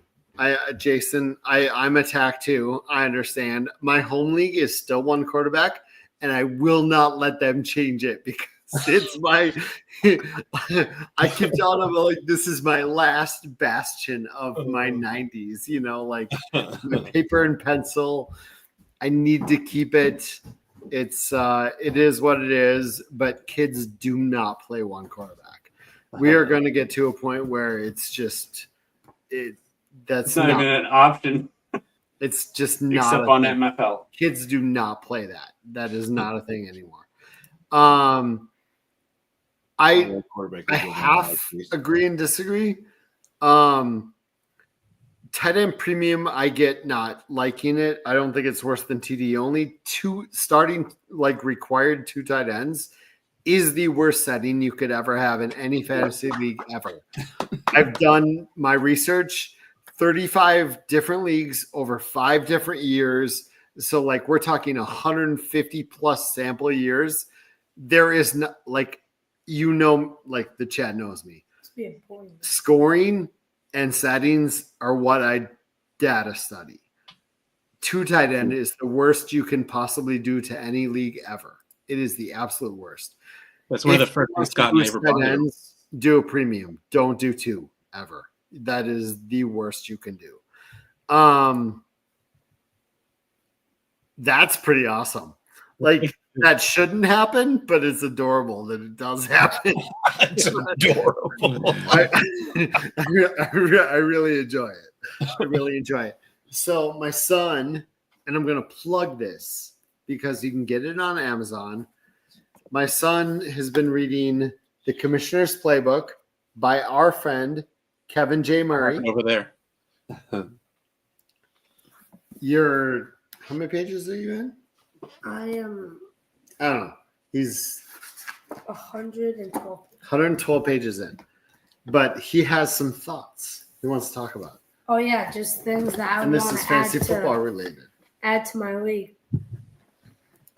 Jason, I'm attacked too. I understand. My home league is still 1 quarterback, and I will not let them change it because it's my. I keep telling them like this is my last bastion of my 90s. Like my paper and pencil. I need to keep it. It is what it is, but kids do not play 1 quarterback. We are going to get to a point where it's just that's It's not even an option. It's just not Except a on thing. MFL. Kids do not play that. That is not a thing anymore. I Quarterback I is living half life, please. agree and disagree. Tight end premium, I get not liking it. I don't think it's worse than TD. Only two starting like required two tight ends is the worst setting you could ever have in any fantasy league ever. I've done my research, 35 different leagues over 5 different years. So like we're talking 150 plus sample years. There is not like, like the chat knows me. It's being boring. Scoring and settings are what I data study. Two tight end is the worst you can possibly do to any league ever. It is the absolute worst. That's one of the If first you want things Scott to and I boost ever tight bought. ends, do a premium. Don't do two ever. That is the worst you can do. That's pretty awesome. Like that shouldn't happen, but it's adorable that it does happen. It's adorable. I really enjoy it. I really enjoy it. So my son, and I'm going to plug this because you can get it on Amazon. My son has been reading The Commissioner's Playbook by our friend Kevin J. Murray. Over there. How many pages are you in? I am I don't know. He's 112. 112 pages in, but he has some thoughts he wants to talk about. Oh yeah, just things that I And want this is to fantasy football related. add to my league.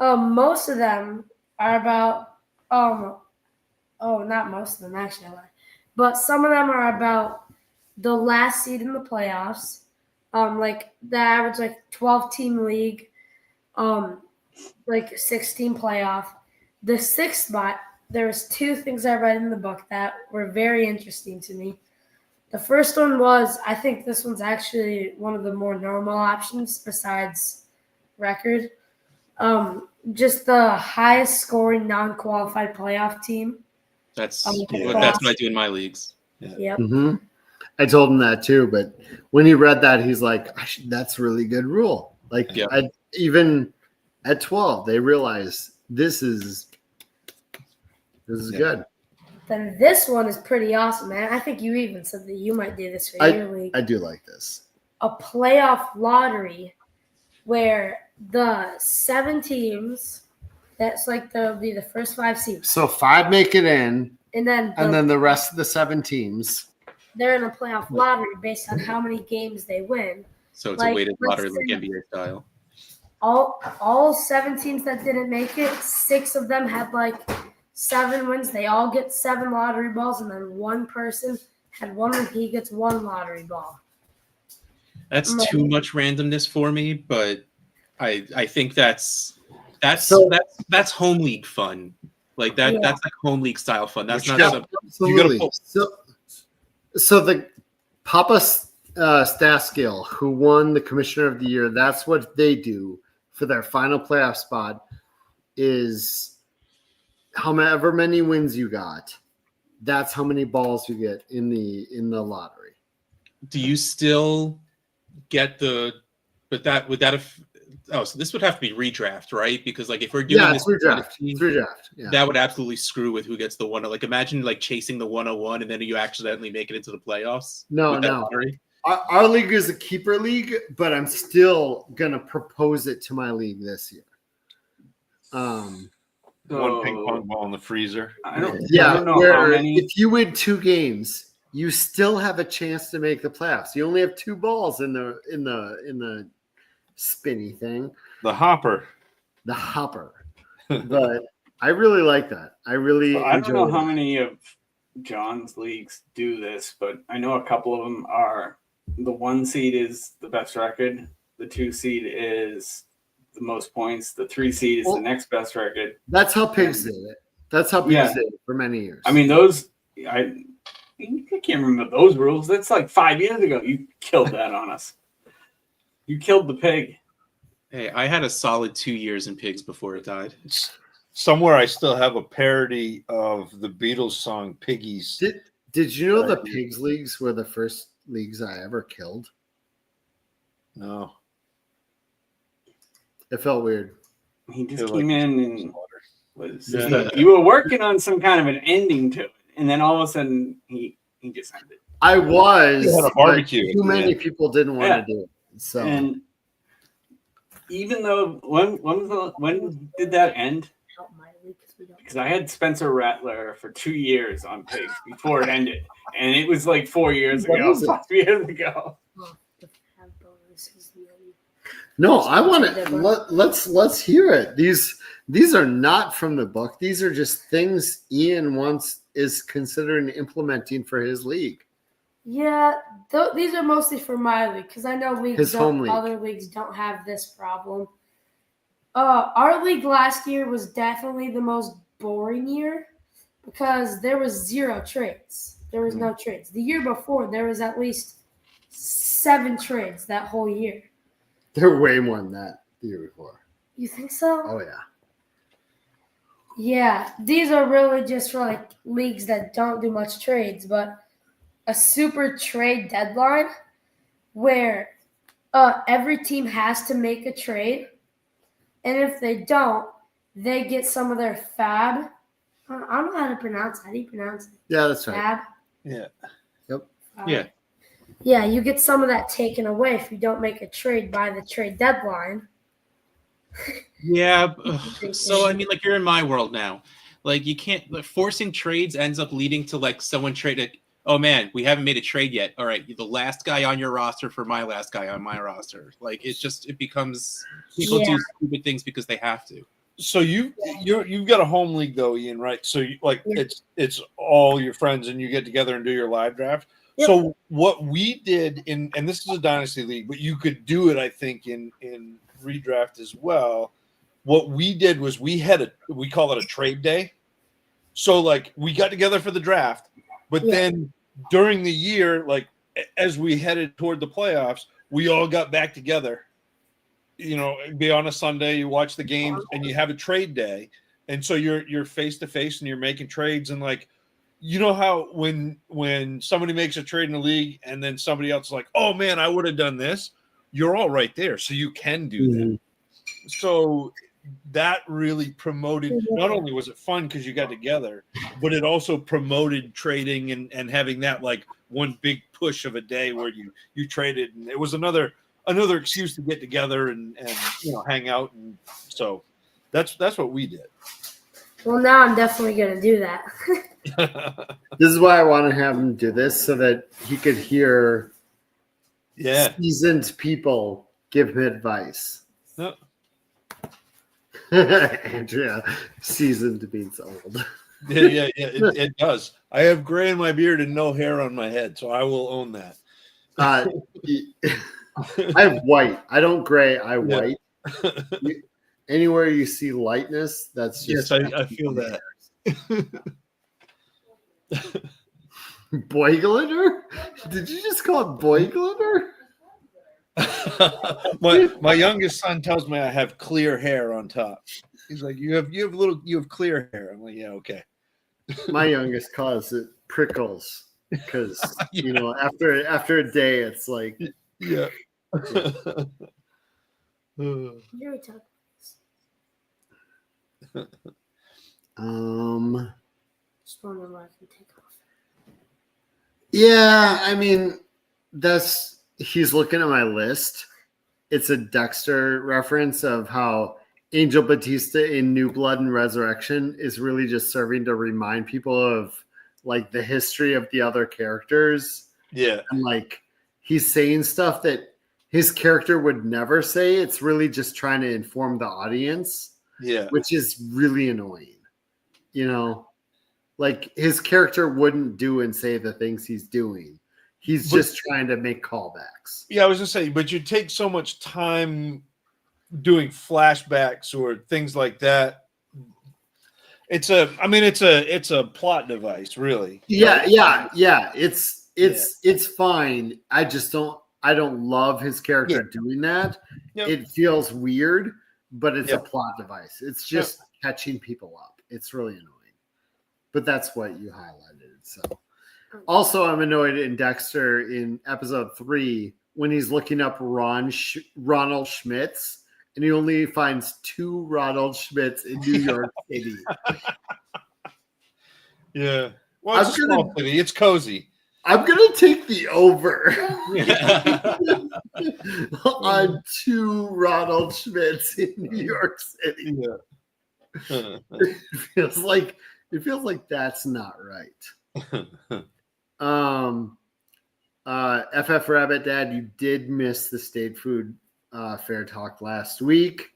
Most of them are about not most of them actually, I lied. But some of them are about the last seed in the playoffs. Like the average like 12-team league, like 16 playoff. The 6th spot, there's 2 things I read in the book that were very interesting to me. The first one was, I think this one's actually one of the more normal options besides record. Just the highest scoring non-qualified playoff team. That's Oh, yeah. that's what I do in my leagues. Yep. Mm-hmm. I told him that too, but when he read that, he's like, "That's a really good rule." Like, Yeah. even at 12, they realize this is good. Then this one is pretty awesome, man. I think you even said that you might do this for your league. I do like this. A playoff lottery where the 7 teams, that's like there'll be the first 5 seeds. So 5 make it in, And then the rest of the 7 teams. they're in a playoff lottery based on how many games they win. So it's Like, a weighted let's lottery like say- NBA style. All 7 teams that didn't make it, 6 of them had like 7 wins. They all get 7 lottery balls, and then one person had 1 win. He gets 1 lottery ball. That's No. too much randomness for me, but I think that's home league fun. Like that Yeah. that's like home league style fun. That's not Yeah, something absolutely. pull- So the Papa Staskill, who won the Commissioner of the Year, that's what they do for their final playoff spot is however many wins you got, that's how many balls you get in the lottery. do you still get so this would have to be redraft, right? Because like if we're doing Yeah, this it's redraft. It's redraft. Yeah. that would absolutely screw with who gets the one. Like imagine like chasing the 101 and then you accidentally make it into the playoffs. No, with that no. lottery. Our league is a keeper league, but I'm still gonna propose it to my league this year. One ping pong ball in the freezer. I don't Yeah, know how where many. if you win 2 games, you still have a chance to make the playoffs. You only have 2 balls in the spinny thing, The hopper. the hopper. But I really like that. I really I don't know enjoy how that. many of John's leagues do this, but I know a couple of them are the 1 seed is the best record, the 2 seed is the most points, the 3 seed is Well, the next best record. That's how Pigs did it. That's how Pigs Yeah. did it for many years. I mean, I can't remember those rules. That's like 5 years ago. You killed that on us. You killed the pig. Hey, I had a solid 2 years in pigs before it died. Somewhere I still have a parody of the Beatles song Piggies. Did you know the Pigs leagues were the first leagues I ever killed? No. It felt weird. He just Feel came like in and was Yeah. you were working on some kind of an ending to it, and then all of a sudden he just ended. I was. You had a but barbecue at Too the many end. people didn't want Yeah. to do it. So And even though when did that end? Because I had Spencer Rattler for 2 years on Pigs before it ended, and it was like 4 years What ago, is it? 5 years ago. no, I want to let's hear it. These are not from the book. These are just things Ian is considering implementing for his league. Yeah, these are mostly for my league because I know His home league. other leagues don't have this problem. Our league last year was definitely the most boring year because there was 0 trades. There was no trades. The year before, there was at least 7 trades that whole year. There were way more than that the year before. You think so? Oh yeah. Yeah, these are really just for like leagues that don't do much trades, but a super trade deadline where every team has to make a trade, and if they don't, they get some of their fab. I don't know how to pronounce it. How do you pronounce it? Yeah, that's right. Fab? Yeah. Yeah. Yeah, you get some of that taken away if you don't make a trade by the trade deadline. Yeah. So I mean, like you're in my world now. Like you can't forcing trades ends up leading to like someone traded. Oh man, we haven't made a trade yet. All right, the last guy on your roster for my last guy on my roster. Like it becomes people do stupid things because they have to. So you've got a home league though, Ian, right? So it's all your friends and you get together and do your live draft. Yep. So what we did and this is a dynasty league, but you could do it, I think, in redraft as well. What we did was we call it a trade day. So like we got together for the draft, but then during the year, like as we headed toward the playoffs, we all got back together. You know, be on a Sunday, you watch the games, and you have a trade day, and so you're face to face and you're making trades, and like, you know how when somebody makes a trade in the league, and then somebody else is like, oh man, I would have done this. You're all right there, so you can do that. So that really promoted. Not only was it fun because you got together, but it also promoted trading and having that like one big push of a day where you traded, and it was another excuse to get together and hang out, and so that's what we did. Well, now I'm definitely gonna do that. This is why I want to have him do this so that he could hear seasoned people give him advice. No. Andrea, seasoned means old. Yeah, it does. I have gray in my beard and no hair on my head, so I will own that. I have white. I don't gray. I white. Anywhere you see lightness, that's just. Yes, I feel that. Boy glitter? Did you just call it boy glitter? my youngest son tells me I have clear hair on top. He's like, you have clear hair. I'm like, yeah, okay. My youngest calls it prickles because after a day it's like yeah. Yeah, I mean he's looking at my list. It's a Dexter reference of how Angel Batista in New Blood and Resurrection is really just serving to remind people of like the history of the other characters. Yeah. And like he's saying stuff that his character would never say. It's really just trying to inform the audience. Yeah. Which is really annoying. Like his character wouldn't do and say the things he's doing. He's just trying to make callbacks. Yeah, I was just saying, but you take so much time doing flashbacks or things like that. It's a plot device, really. Yeah. It's fine. I don't love his character doing that. Yep. It feels weird, but it's a plot device. It's just catching people up. It's really annoying. But that's what you highlighted. So also I'm annoyed in Dexter in episode 3 when he's looking up Ronald Schmitz and he only finds 2 Ronald Schmidts in New York City. Yeah. Well, it's a small city. It's cozy. I'm gonna take the over Yeah. on 2 Ronald Schmidts in New York City. Yeah. It feels like that's not right. FF Rabbit Dad, you did miss the state food fair talk last week.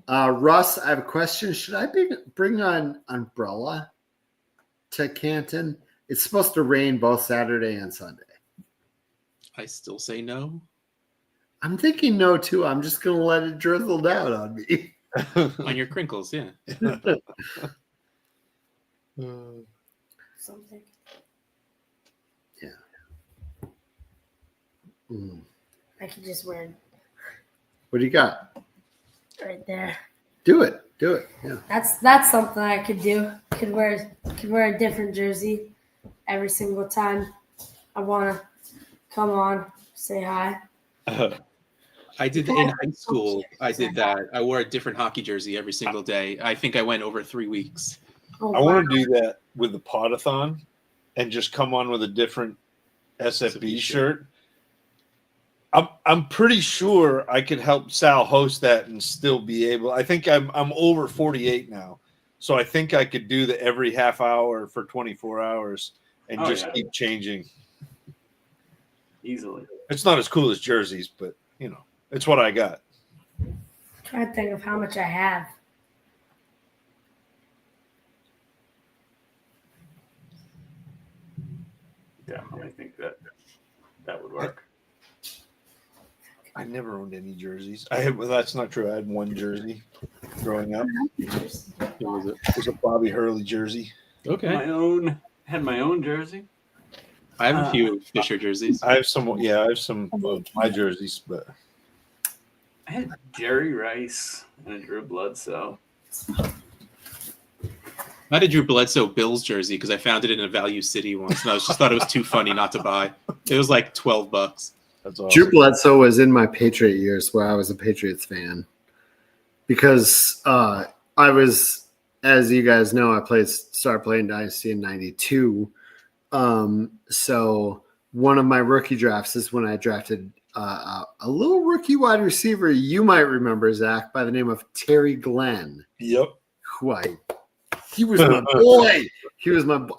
Russ, I have a question. Should I bring an umbrella to Canton? It's supposed to rain both Saturday and Sunday. I still say no. I'm thinking no too. I'm just gonna let it drizzle down on me. On your crinkles, yeah. Something. Mm. I could just wear it What do you got? right there. Do it. Yeah. That's something I could do. Could wear a different jersey every single time I want to come on, say hi. I did in high school. I did that. I wore a different hockey jersey every single day. I think I went over 3 weeks. Oh, I want to do that with the podathon and just come on with a different SFB shirt. I'm pretty sure I could help Sal host that and still be able. I think I'm over 48 now, so I think I could do the every half hour for 24 hours and keep changing. Easily. It's not as cool as jerseys, but it's what I got. I'm trying to think of how much I have. Definitely think that would work. I never owned any jerseys. Well, that's not true. I had one jersey growing up. It was a Bobby Hurley jersey. Okay. Had my own jersey. I have a few Fisher jerseys. I have some. Yeah, I have some of my jerseys, but I had Jerry Rice and a Drew Bledsoe. I had a Drew Bledsoe Bills jersey because I found it in a Value City once, and I just thought it was too funny not to buy. It was like $12. that's awesome. Drew Bledsoe was in my Patriot years where I was a Patriots fan because I was, as you guys know, started playing Dynasty in '92. So one of my rookie drafts is when I drafted a little rookie wide receiver you might remember, Zach, by the name of Terry Glenn. Yep. He was my boy.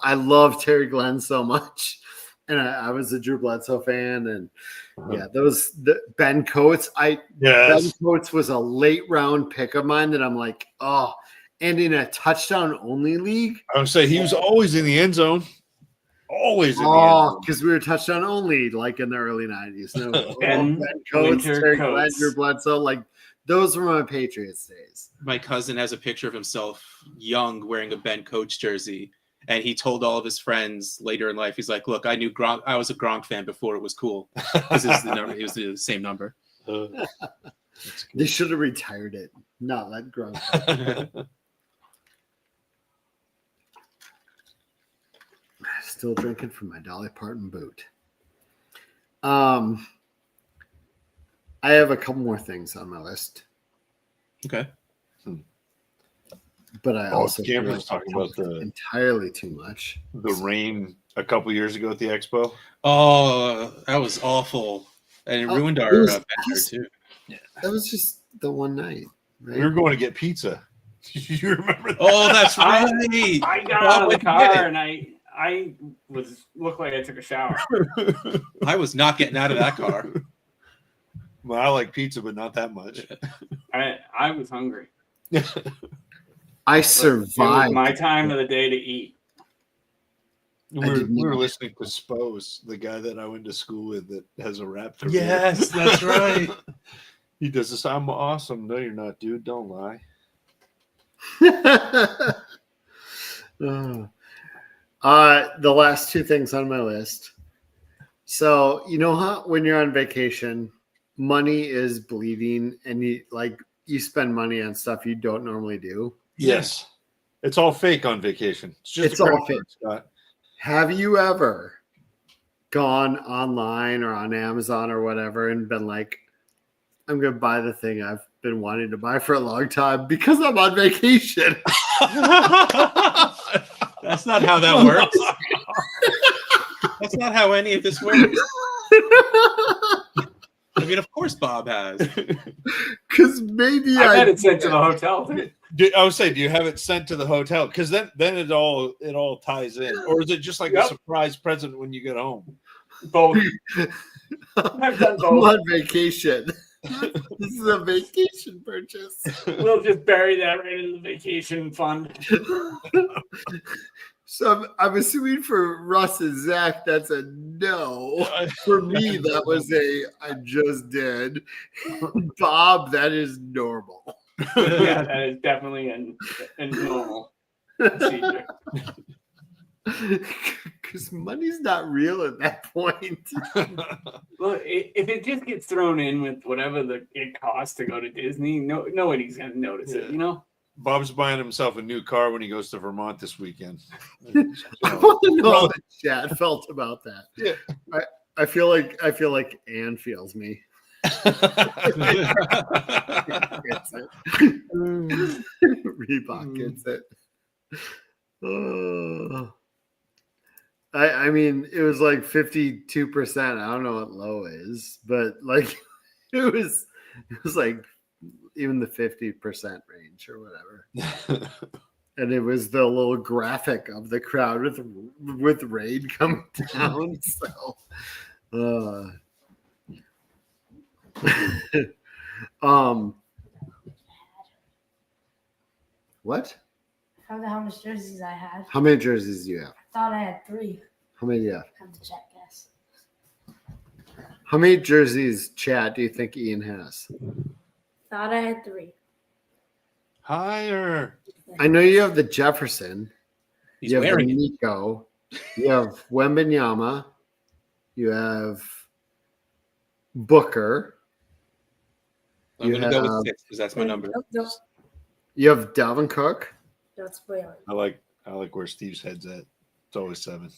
I love Terry Glenn so much. And I was a Drew Bledsoe fan. And Ben Coates. Ben Coates was a late round pick of mine that I'm like, oh, and in a touchdown only league. I would say he was always in the end zone. Always in the end zone. Because we were touchdown only like in the early 90s. No, Ben Coates, Winter Terry Coates. Glenn, Drew Bledsoe, like those were my Patriots days. My cousin has a picture of himself young wearing a Ben Coach jersey, and he told all of his friends later in life, he's like, "Look, I knew Gronk. I was a Gronk fan before it was cool because it was the same number." They should have retired it, not let Gronk. Still drinking from my Dolly Parton boot. I have a couple more things on my list. Okay. But I also Cameron's talking about entirely too much. The rain a couple years ago at the expo. Oh, that was awful, and it ruined our banner too. Yeah. That was just the one night. Right? We were going to get pizza. You remember that? Oh, that's right. I got out of the car and I looked like I took a shower. I was not getting out of that car. Well, I like pizza, but not that much. I was hungry. I It was survived. my time of the day to eat. We were listening to Spose, the guy that I went to school with that has a rap career. Yes, that's right. He does this. I'm awesome. No, you're not, dude. Don't lie. The last two things on my list. So you know how when you're on vacation, money is bleeding, and you spend money on stuff you don't normally do. Yes, it's all fake on vacation. It's all fake. Scott. Have you ever gone online or on Amazon or whatever and been like, I'm going to buy the thing I've been wanting to buy for a long time because I'm on vacation. That's not how that works. That's not how any of this works. I mean, of course Bob has. Because maybe I had it sent to the hotel. I would say, do you have it sent to the hotel? Because then it all ties in, or is it just like a surprise present when you get home? Both. I've done I'm both. on vacation. This is a vacation purchase. We'll just bury that right in the vacation fund. So I'm assuming for Russ and Zach, that's a no. For me, that was I just did. Bob, that is normal. Yeah, that is definitely a normal procedure. Because money's not real at that point. Well, if it just gets thrown in with whatever it costs to go to Disney, nobody's going to notice it, you know? Bob's buying himself a new car when he goes to Vermont this weekend. I want to know how the chat felt about that. Yeah. I feel like Anne feels me. Gets it. Reebok gets it. I mean, it was like 52%. I don't know what low is, but like it was like even the 50% range or whatever. And it was the little graphic of the crowd with rain coming down. So what? I found out how much jerseys I had. How many jerseys do you have? I thought I had 3. How many do you have? I have to check, guess. How many jerseys, Chad, do you think Ian has? Thought I had 3. Higher. I know you have the Jefferson. He's You have the wearing it. Nico. You have Wembanyama. You have Booker. I'm You going to go have- with 6 because that's my number. Nope. You have Dalvin Cook. That's Whalen. I like where Steve's head's at. It's always 7.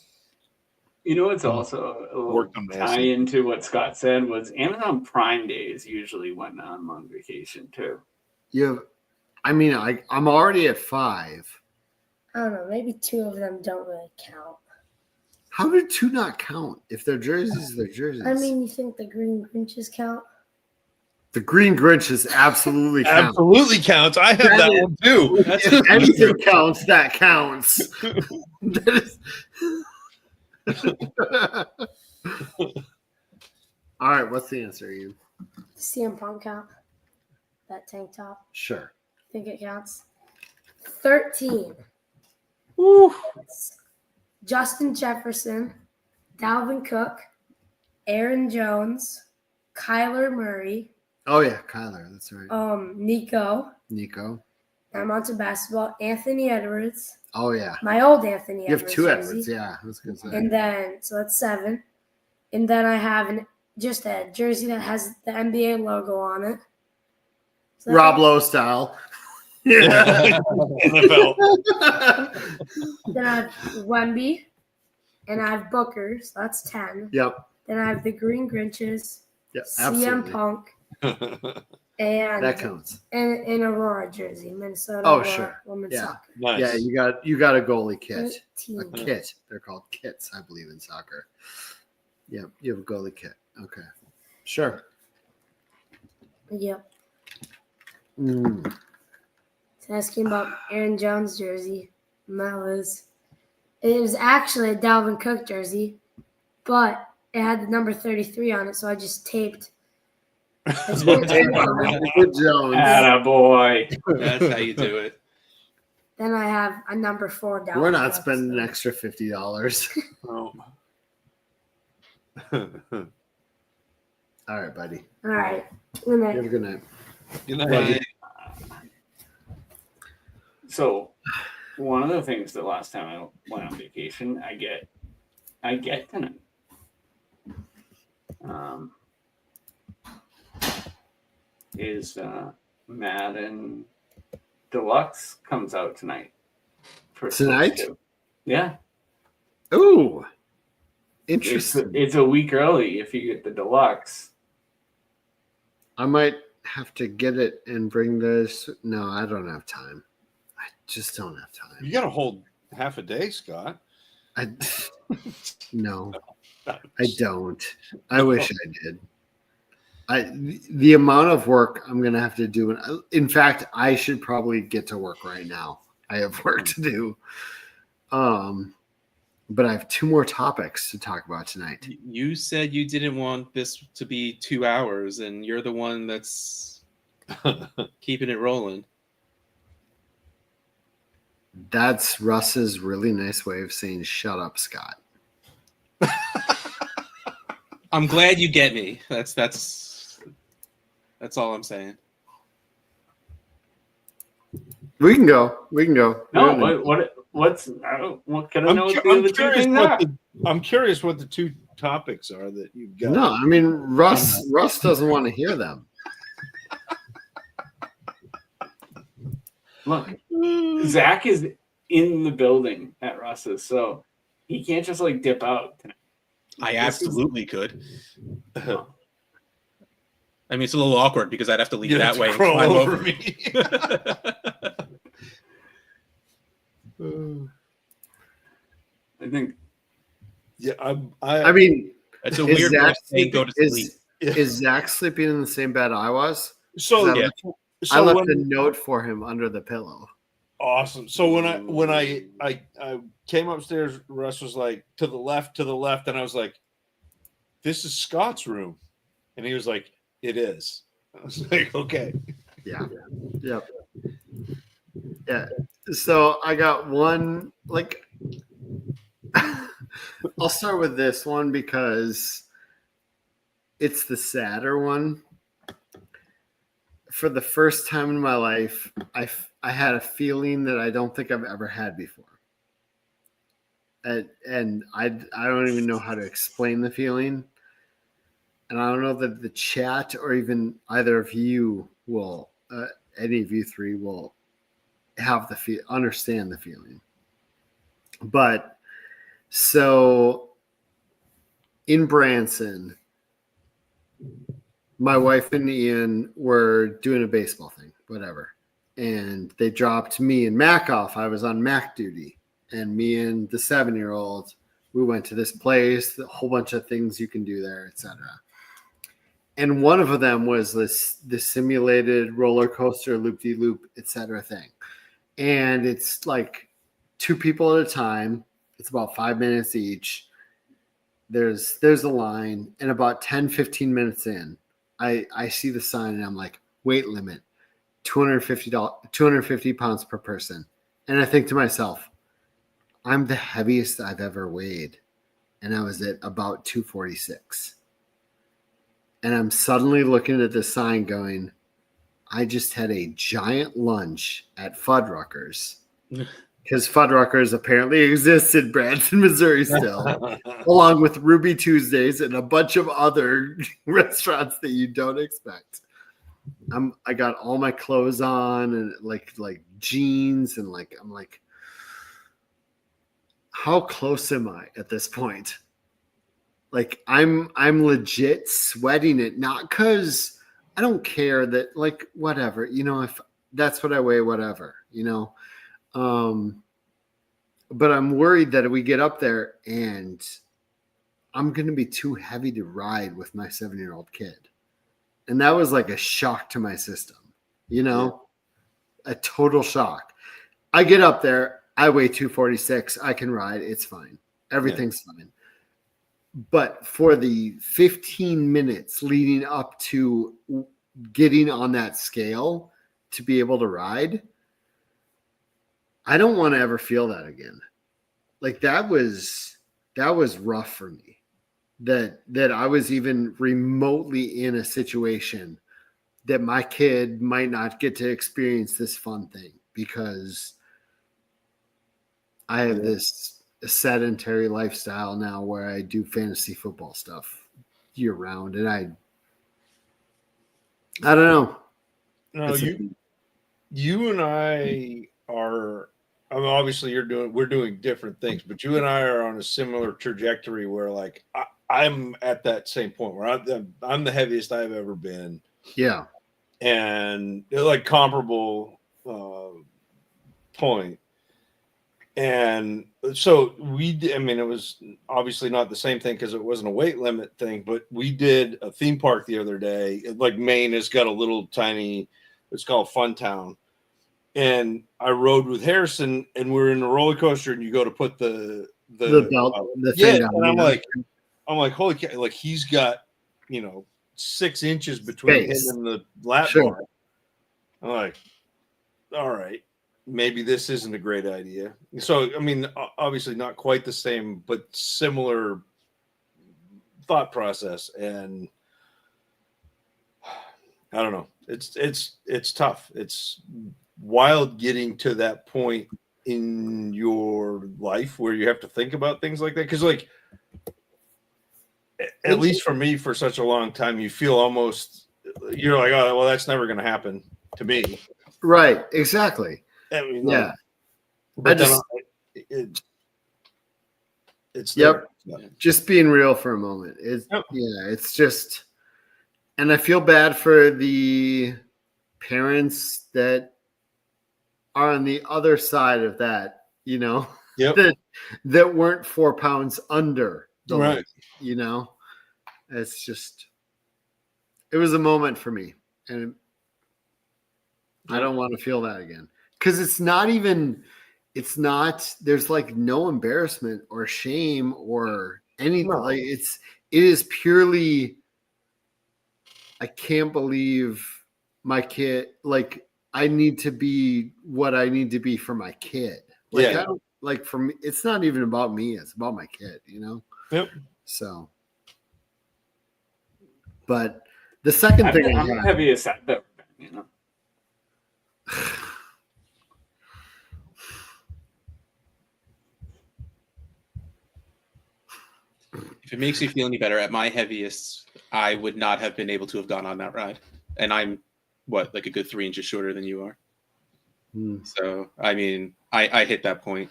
You know what's also a little Worked on the tie into what Scott said was Amazon Prime Day is usually when I'm on vacation too. You have, I mean, I'm already at 5. I don't know. Maybe 2 of them don't really count. How did 2 not count? If they're jerseys, they're jerseys. I mean, you think the Green Grinches count? the Green Grinches absolutely count. Absolutely counts. I have that one too. If anything counts, that counts. That is... All right, what's the answer, you? CM Punk count? That tank top? Sure. Think it counts? 13. Woo. Justin Jefferson, Dalvin Cook, Aaron Jones, Kyler Murray, Oh yeah, Kyler. That's right. Nico. Nico. I'm on to basketball. Anthony Edwards, Oh yeah. my old Anthony You have Edwards. 2 jersey. Edwards. Yeah, I was gonna say. And then, so that's 7. And then I have just a jersey that has the NBA logo on it. So Rob Lowe style. Yeah. NFL. Then I have Wemby. And I have Booker. So that's 10. Yep. Then I have the Green Grinches, Yep. CM Absolutely. Punk, and That counts. an Aurora jersey, Minnesota. Oh, Aurora sure. Women's Yeah. soccer. Nice. Yeah, you got a goalie kit. A 18. kit. They're called kits, I believe, in soccer. Yep. You have a goalie kit. Okay. Sure. Yep. Mm. So asking about Aaron Jones jersey. And it was actually a Dalvin Cook jersey, but it had the number 33 on it, so I just taped. Good Jones. Attaboy. That's how you do it. Then I have a number 4 Dalvin We're not Cook, spending so- an extra $50. Oh. All right, buddy. All right. Good night. You have a good night. Good night. Right. So one of the things the last time I went on vacation, I get tonight. Is Madden Deluxe comes out tonight. For Switch Tonight? 2. Yeah. Ooh. It's Interesting. a week early if you get the Deluxe. I might have to get it and bring this. No, I don't have time. I just don't have time. You got to hold half a day, Scott. I no, I don't. I wish I did. The amount of work I'm gonna have to do. In fact, I should probably get to work right now. I have work to do. But I have 2 more topics to talk about tonight. You said you didn't want this to be 2 hours, and you're the one that's keeping it rolling. That's Russ's really nice way of saying "shut up, Scott." I'm glad you get me. That's all I'm saying. We can go. No, what can I know what the other 2 things are? I'm curious what the 2 topics are that you've got. No, I mean Russ doesn't want to hear them. Look, Zach is in the building at Russ's, so he can't just like dip out tonight. I absolutely could. I mean, it's a little awkward because I'd have to leave that way and crawl climb over over. me. I think Yeah, I mean, It's a is weird Zach way to say go to sleeping- sleep. is Zach sleeping in the same bed I was? so I yeah. I left when, a note for him under the pillow. awesome. So when I came upstairs, Russ was like, to the left, and I was like, this is Scott's room, and he was like, it is. I was like, okay. Yeah. Yep. Yeah. So I got one, like, I'll start with this one because it's the sadder one. For the first time in my life, I had a feeling that I don't think I've ever had before. And I don't even know how to explain the feeling. And I don't know that the chat or even either of you will, any of you 3 will have understand the feeling. But so in Branson, my wife and Ian were doing a baseball thing, whatever. And they dropped me and Mac off. I was on Mac duty. And me and the 7-year-old, we went to this place, a whole bunch of things you can do there, etc. And one of them was this simulated roller coaster, loop-de-loop, etc. thing. And it's like 2 people at a time. It's about 5 minutes each. There's a line, and about 10, 15 minutes in, I see the sign, and I'm like, weight limit, $250 pounds per person. And I think to myself, I'm the heaviest I've ever weighed, and I was at about 246. And I'm suddenly looking at the sign going, I just had a giant lunch at Fuddruckers. Because Fuddruckers apparently exists in Branson, Missouri still, along with Ruby Tuesdays and a bunch of other restaurants that you don't expect. I got all my clothes on and like jeans and I'm like, how close am I at this point? Like I'm legit sweating it, not because I don't care that like whatever, if that's what I weigh, whatever, but I'm worried that if we get up there and I'm going to be too heavy to ride with my 7-year-old kid. And that was like a shock to my system, a total shock. I get up there, I weigh 246. I can ride. It's fine. Everything's fine. But for the 15 minutes leading up to getting on that scale to be able to ride, I don't want to ever feel that again. Like that was rough for me. That I was even remotely in a situation that my kid might not get to experience this fun thing because I have this sedentary lifestyle now where I do fantasy football stuff year round, and I don't know. No, you and I are. I mean, obviously, we're doing different things, but you and I are on a similar trajectory where, like, I'm at that same point where I'm the heaviest I've ever been. Yeah. and they're like comparable point. And so we did, I mean, it was obviously not the same thing because it wasn't a weight limit thing, but we did a theme park the other day. Like Maine has got a little tiny, it's called Fun Town. And I rode with Harrison and we're in a roller coaster and you go to put the belt, the yeah, thing down, and you know? I'm like, holy cow, like he's got, 6 inches between Space. him and the lap Sure. bar. I'm like, all right, maybe this isn't a great idea. So, I mean, obviously not quite the same, but similar thought process. And I don't know. It's tough. It's wild getting to that point in your life where you have to think about things like that. Because, like, at least for me, for such a long time, you feel almost, you're like, oh, well, that's never going to happen to me. Right. Exactly. I mean, Yeah. but it's there. Just being real for a moment. It's just, and I feel bad for the parents that are on the other side of that, Yep. that weren't 4 pounds under the Right. limit, it's just, it was a moment for me. And I don't want to feel that again. Because there's like no embarrassment or shame or anything. No. Like it is purely, I can't believe my kid, like I need to be what I need to be for my kid. Like, Yeah. I don't, like for me, it's not even about me. It's about my kid, Yep. So, but the second thing I'm the heaviest I've ever been, If it makes you feel any better, at my heaviest, I would not have been able to have gone on that ride. And I'm like a good 3 inches shorter than you are. So, I mean, I hit that point.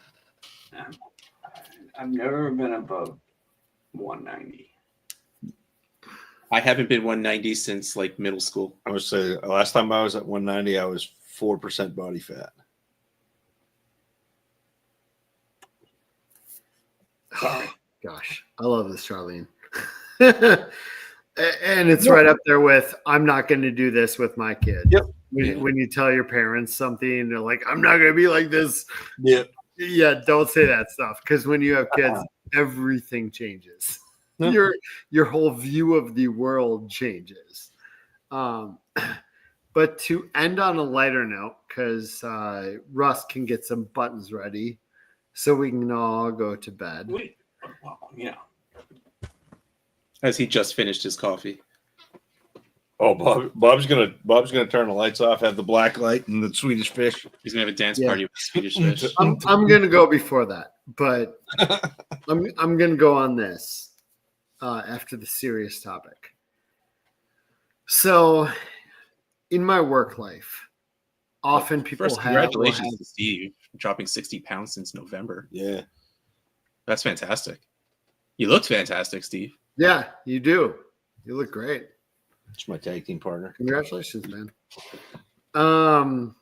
I've never been above 190. I haven't been 190 since like middle school. I would say last time I was at 190, I was 4% body fat. Sorry. Gosh, I love this, Charlene. And it's right up there with, I'm not going to do this with my kid. Yep. When you tell your parents something, they're like, I'm not going to be like this. Yep. Yeah, don't say that stuff. Because when you have kids, everything changes. Yep. Your whole view of the world changes. But to end on a lighter note, because Russ can get some buttons ready so we can all go to bed. Well, As he just finished his coffee. Oh, Bob's gonna turn the lights off, have the black light and the Swedish fish. He's gonna have a dance party with Swedish fish. I'm gonna go before that, but I'm gonna go on this after the serious topic. So, in my work life, often people First, congratulations to Steve, dropping 60 pounds since November. Yeah, that's fantastic. You look fantastic, Steve. Yeah, you do. You look great. It's my tag team partner. Congratulations, man. On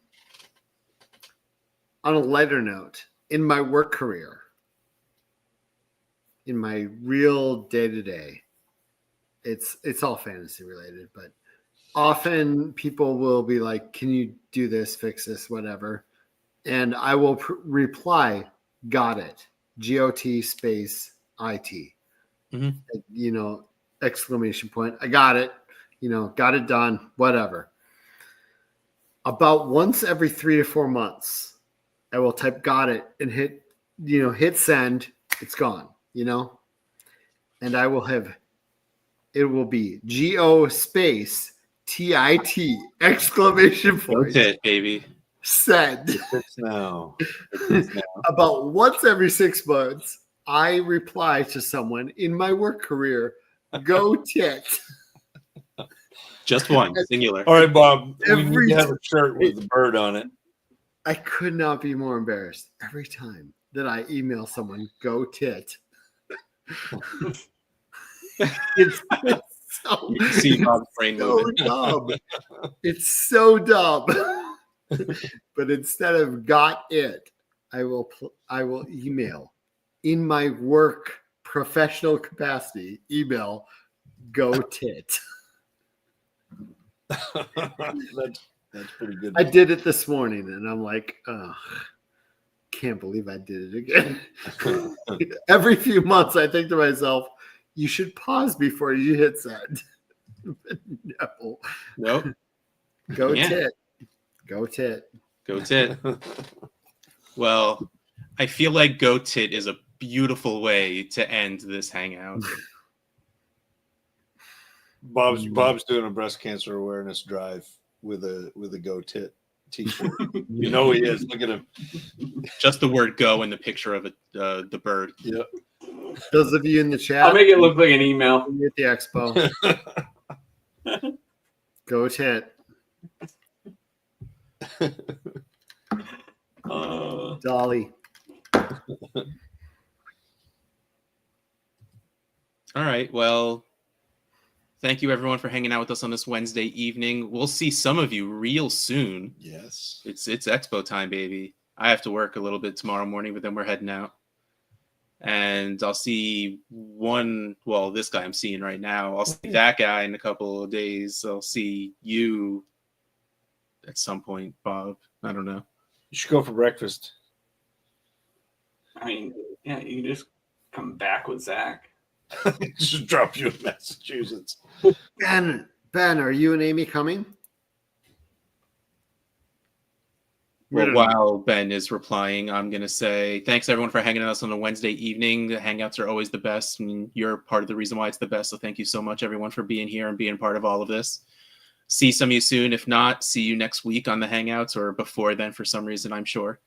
a lighter note, in my work career, in my real day-to-day, it's all fantasy related, but often people will be like, can you do this, fix this, whatever? And I will reply, got it. GOT space IT. Mm-hmm. Exclamation point. I got it. Got it done, whatever. About once every 3 to 4 months, I will type got it and hit send. It's gone, and I will have, it will be GO space TIT exclamation point. That's it, baby. Send. It's now. About once every 6 months, I reply to someone in my work career, go tit. Just one, singular. All right, Bob. We Every need to have a shirt with a bird on it. I could not be more embarrassed every time that I email someone, go tit. It's So, You can see Bob's brain so moving. dumb. It's so dumb. But instead of got it, I will email in my work professional capacity. Email go tit. That's pretty good. I did it this morning, and I'm like, oh, can't believe I did it again. Every few months, I think to myself, you should pause before you hit send. No, Nope. go Yeah. tit, go tit. Go tit. Well, I feel like go tit is a beautiful way to end this hangout. Bob's doing a breast cancer awareness drive with a go tit t-shirt. You know he is. Look at him. Just the word "go" and the picture of the bird. Yep. Those of you in the chat, I'll make it look like an email. at the expo. Go tit. Dolly. All right. Well, thank you everyone for hanging out with us on this Wednesday evening. We'll see some of you real soon. Yes. It's expo time, baby. I have to work a little bit tomorrow morning, but then we're heading out. And I'll see this guy I'm seeing right now. I'll see that guy in a couple of days. I'll see you at some point, Bob. I don't know. You should go for breakfast. I mean, yeah, you can just come back with Zach. Just drop you in Massachusetts. Ben, are you and Amy coming? Well, while Ben is replying, I'm going to say thanks everyone for hanging out with us on a Wednesday evening. The hangouts are always the best, and you're part of the reason why it's the best. So thank you so much, everyone, for being here and being part of all of this. See some of you soon. If not, see you next week on the hangouts or before then for some reason, I'm sure.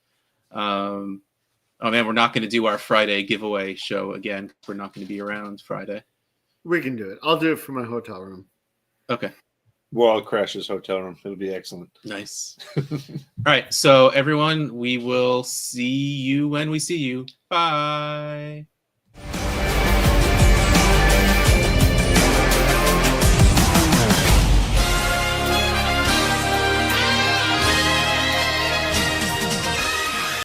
Oh, man, we're not going to do our Friday giveaway show again. We're not going to be around Friday. We can do it. I'll do it from my hotel room. Okay. Well, I'll crash his hotel room. It'll be excellent. Nice. All right. So, everyone, we will see you when we see you. Bye.